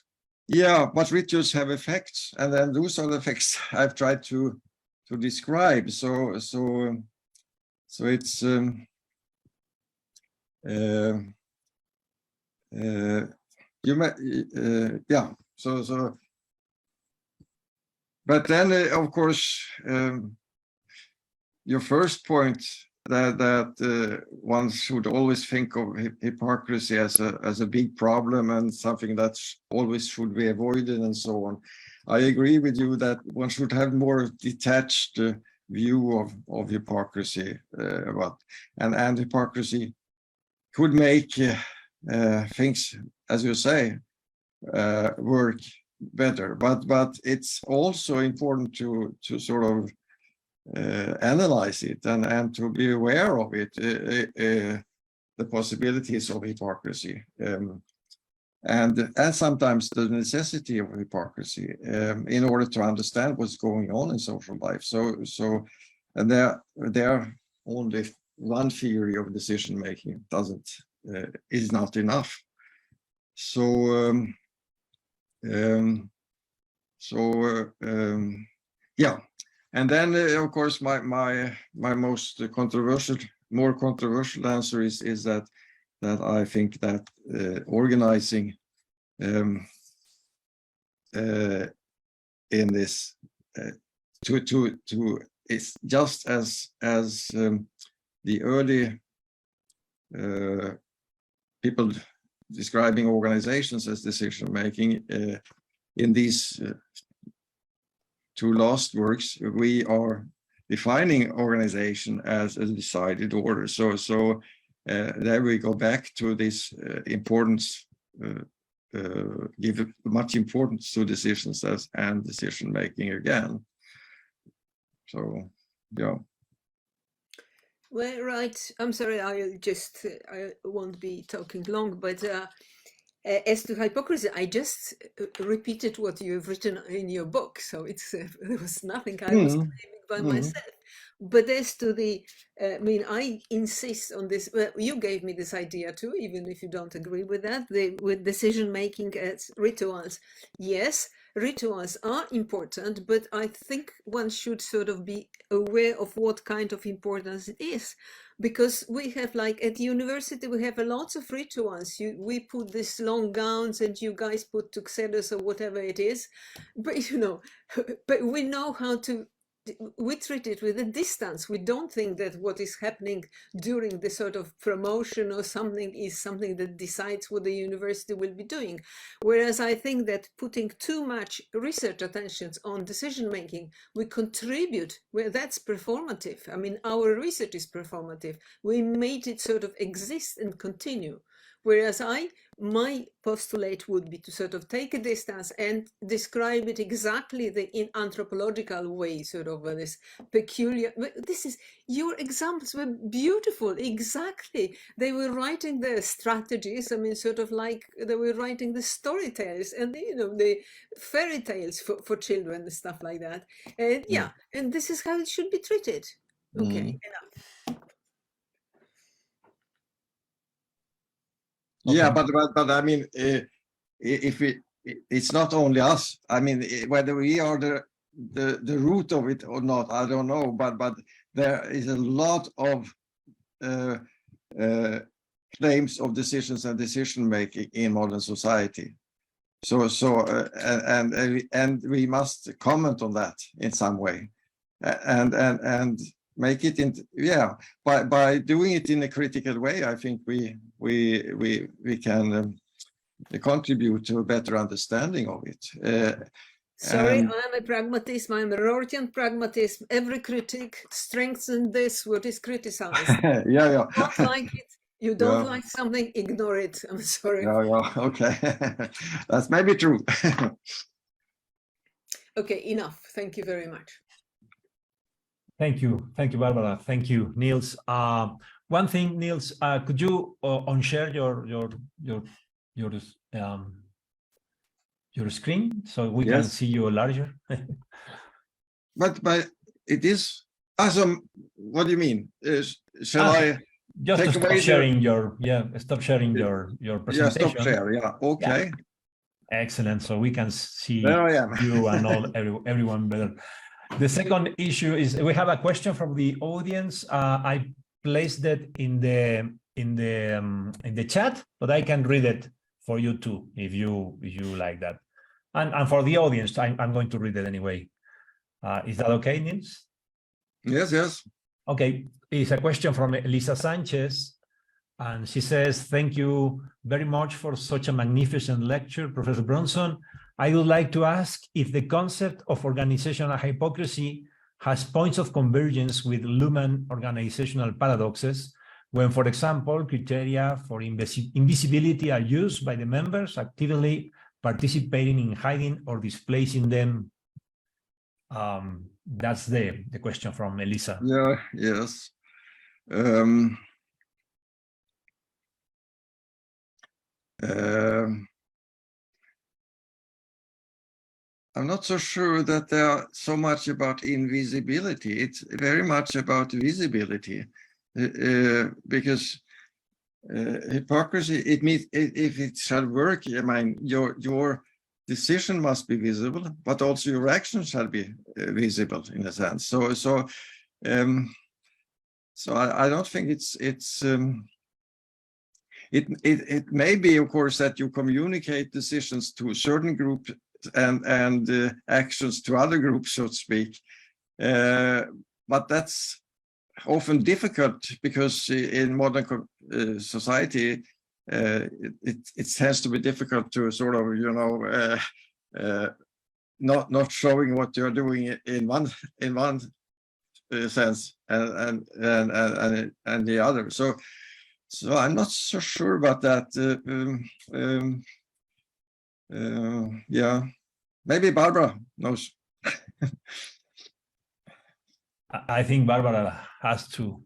but rituals have effects, and then those are the effects I've tried to describe. So it's you may but then of course your first point that one should always think of hypocrisy as a big problem and something that always should be avoided and so on. I agree with you that one should have more detached view of hypocrisy, and hypocrisy could make things, as you say, work better. But it's also important to sort of analyze it and to be aware of it, the possibilities of hypocrisy, and sometimes the necessity of hypocrisy in order to understand what's going on in social life. So and there only one theory of decision making is not enough. So yeah. And then, of course, my most more controversial answer is that I think that organizing in this it's just as the early people describing organizations as decision making in these two last works, we are defining organization as a decided order. So there we go back to this importance, give much importance to decisions and decision making again. So, yeah. Well, right. I'm sorry. I won't be talking long, but As to hypocrisy, I just repeated what you've written in your book, so it's there was nothing I was claiming by myself. But as to the, I mean, I insist on this. Well, you gave me this idea too, even if you don't agree with that. With decision making as rituals, yes, rituals are important, but I think one should sort of be aware of what kind of importance it is. Because we have, like at the university, we have a lots of rituals. We put these long gowns and you guys put tuxedos or whatever it is. But, you know, but we know how to, we treat it with a distance. We don't think that what is happening during the sort of promotion or something is something that decides what the university will be doing. Whereas I think that putting too much research attention on decision making, we contribute, well, that's performative. I mean, our research is performative. We made it sort of exist and continue. Whereas my postulate would be to sort of take a distance and describe it exactly in anthropological way, sort of this peculiar. This is, your examples were beautiful, exactly. They were writing the strategies. I mean, sort of like they were writing the story tales and, you know, the fairy tales for children and stuff like that. And yeah, and this is how it should be treated. Okay, enough. Yeah, but I mean, if it's not only us. I mean, whether we are the root of it or not, I don't know. But there is a lot of claims of decisions and decision making in modern society. And we must comment on that in some way, and make it in, yeah, by doing it in a critical way. I think we can contribute to a better understanding of it. Sorry, I'm a pragmatist. I'm a Rortian pragmatist. Every critique strengthens this what is criticized. Yeah. You don't like it. You don't like something, ignore it. I'm sorry. Yeah, okay. That's maybe true. Okay, enough. Thank you very much. Thank you, Barbara. Thank you, Nils. One thing, Nils, could you unshare your screen so we can see you larger? But it is awesome. What do you mean? Shall I just take stop away sharing stop sharing your presentation? Stop share. Yeah. Okay. Yeah. Excellent. So we can see There I am. you and everyone better. The second issue is we have a question from the audience. I placed it in the chat, but I can read it for you too, if you like that. And for the audience, I'm going to read it anyway. Is that okay, Nils? Yes. Okay. It's a question from Elisa Sanchez, and she says, "Thank you very much for such a magnificent lecture, Professor Brunsson. I would like to ask if the concept of organizational hypocrisy has points of convergence with Luhmann organizational paradoxes, when, for example, criteria for invisibility are used by the members actively participating in hiding or displacing them." That's the question from Elisa. Yeah. Yes. I'm not so sure that they are so much about invisibility. It's very much about visibility, because hypocrisy, it means if it shall work, I mean, your decision must be visible, but also your action shall be visible in a sense. So I don't think it may be, of course, that you communicate decisions to a certain group and actions to other groups, so to speak. But that's often difficult because in modern society, it tends to be difficult to sort of, not showing what you're doing in one sense and the other. So I'm not so sure about that. Yeah, maybe Barbara knows. I think Barbara had to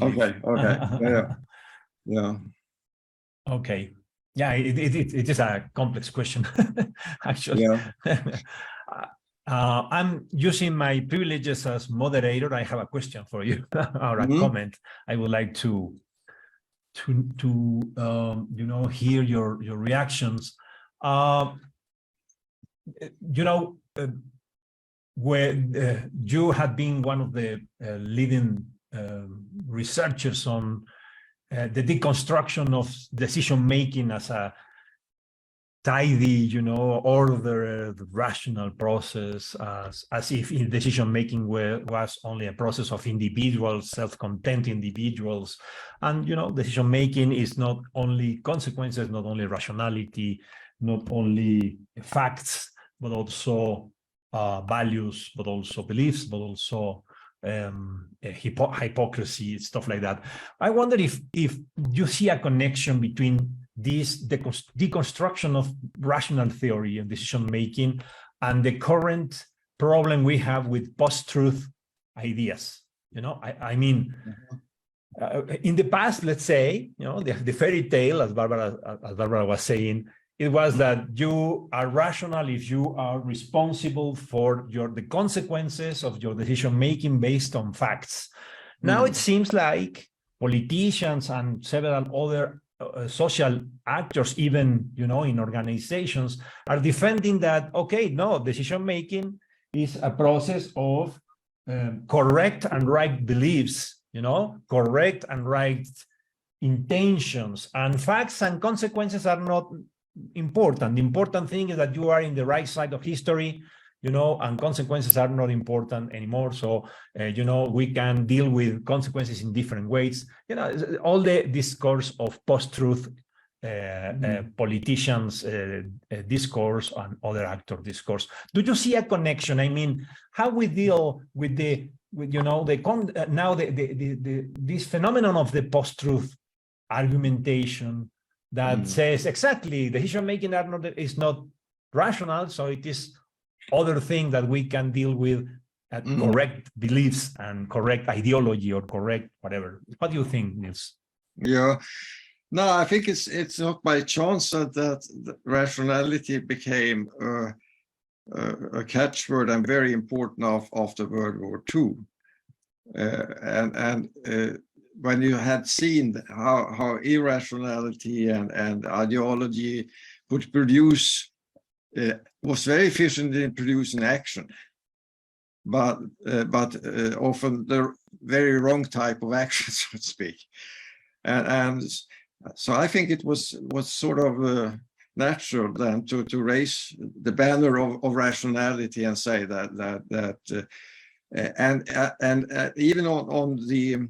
leave. Okay. Yeah. Okay. Yeah, it is a complex question, actually. Yeah. I'm using my privileges as moderator. I have a question for you or a comment. I would like to you know, hear your reactions. You know, where you have been one of the leading researchers on the deconstruction of decision-making as a tidy, you know, ordered, rational process, as if decision-making was only a process of individuals, self-content individuals. And, you know, decision-making is not only consequences, not only rationality, not only facts, but also values, but also beliefs, but also hypocrisy, stuff like that. I wonder if you see a connection between this deconstruction of rational theory and decision-making and the current problem we have with post-truth ideas. You know, I mean, in the past, let's say, you know, the fairy tale, as Barbara was saying, it was that you are rational if you are responsible for the consequences of your decision-making based on facts. Now it seems like politicians and several other social actors, even, you know, in organizations, are defending that, okay, no, decision-making is a process of correct and right beliefs, you know, correct and right intentions, and facts and consequences are not important. The important thing is that you are in the right side of history, you know, and consequences are not important anymore. So, you know, we can deal with consequences in different ways. You know, all the discourse of post-truth politicians' discourse and other actor discourse. Do you see a connection? I mean, how we deal with you know, this phenomenon of the post-truth argumentation that says exactly decision-making is not rational, so it is other thing that we can deal with correct beliefs and correct ideology or correct whatever. What do you think, Nils? Yeah, no, I think it's not by chance that rationality became a catchword and very important after World War II. When you had seen how irrationality and ideology would produce, was very efficient in producing action, but often the very wrong type of action, so to speak. And so I think it was sort of natural then to raise the banner of rationality and say that even on the,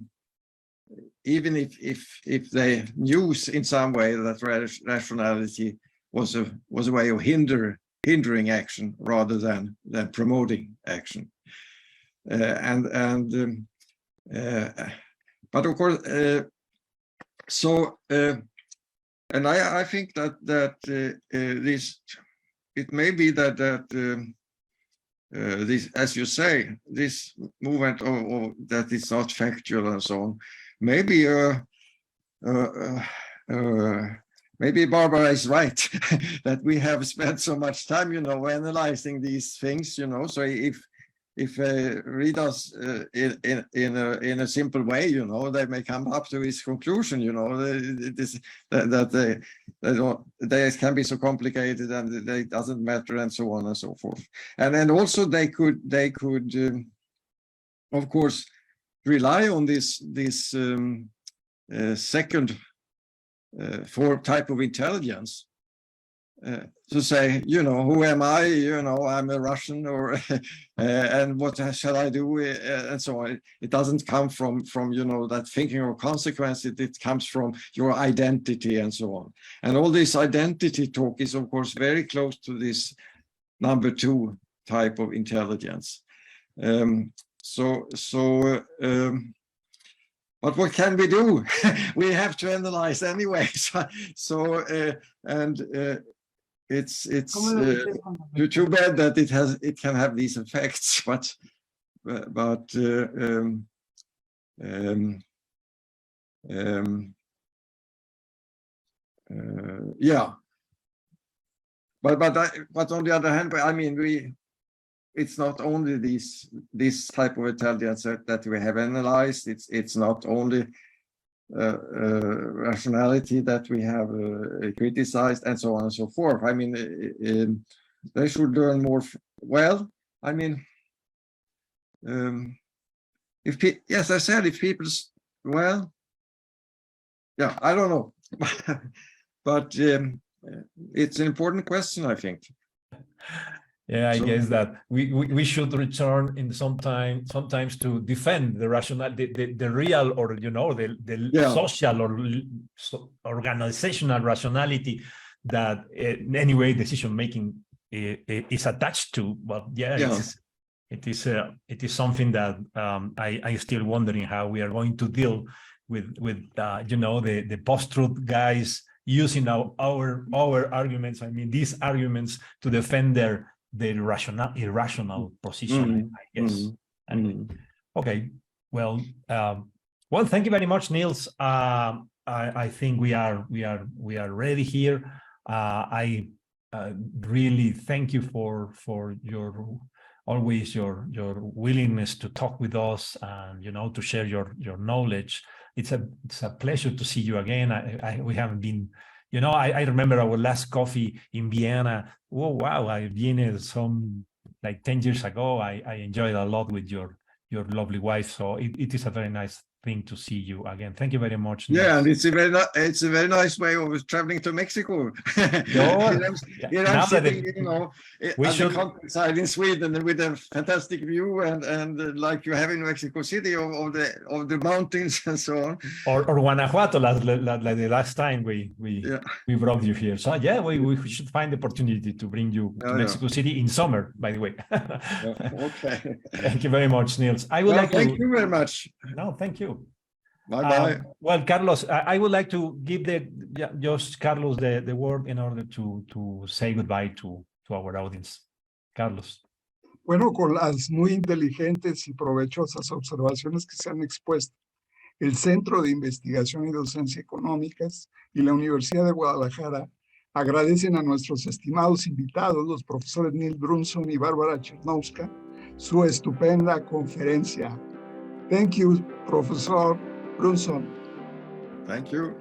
even if they knew in some way that rationality was a way of hindering action rather than promoting action, but of course, and I think that this, it may be that this, as you say, this movement of that is not factual and so on, maybe maybe Barbara is right that we have spent so much time, you know, analyzing these things, you know. So if read us in a simple way, you know, they may come up to this conclusion, you know, that they can be so complicated and it doesn't matter and so on and so forth. And then also they could of course rely on this second type of intelligence to say, you know, who am I? You know, I'm a Russian, or and what shall I do, and so on. It doesn't come from you know, that thinking or consequence. It comes from your identity and so on. And all this identity talk is, of course, very close to this number two type of intelligence. But what can we do? We have to analyze anyway. It's too bad that it can have these effects. But yeah. But on the other hand, I mean, it's not only this type of intelligence that we have analyzed. It's not only rationality that we have criticized, and so on and so forth. I mean, they should learn more. Well, I mean, yes, I said if people, well, yeah, I don't know, but it's an important question, I think. Yeah, I guess that we should return in sometimes to defend the rational, the real, or the social or organizational rationality that anyway decision making is attached to. But it is something that I still wondering how we are going to deal with the post-truth guys using our arguments. I mean, these arguments to defend their irrational position, I guess. Okay, well, thank you very much, Nils. I think we are ready here. I really thank you for your always your willingness to talk with us and to share your knowledge. It's a pleasure to see you again. We haven't been. I remember our last coffee in Vienna. Oh, wow. I've been some like 10 years ago. I enjoyed a lot with your lovely wife. So it is a very nice thing to see you again. Thank you very much. Yeah, and it's a very nice way of traveling to Mexico. I'm sitting, at the countryside in Sweden with a fantastic view and like you have in Mexico City of the mountains and so on. Or Guanajuato, like the last time we brought you here. So we should find the opportunity to bring you to Mexico City in summer, by the way. Okay. Thank you very much, Nils. I would like to thank you very much. No, thank you. Bye-bye. Well, Carlos, I would like to give Carlos the word in order to say goodbye to our audience. Carlos. Bueno, con las muy inteligentes y provechosas observaciones que se han expuesto, el Centro de Investigación y Docencia Económicas y la Universidad de Guadalajara agradecen a nuestros estimados invitados, los profesores Nils Brunsson y Bárbara Czernowska, su estupenda conferencia. Thank you, Professor Brunsson. Thank you.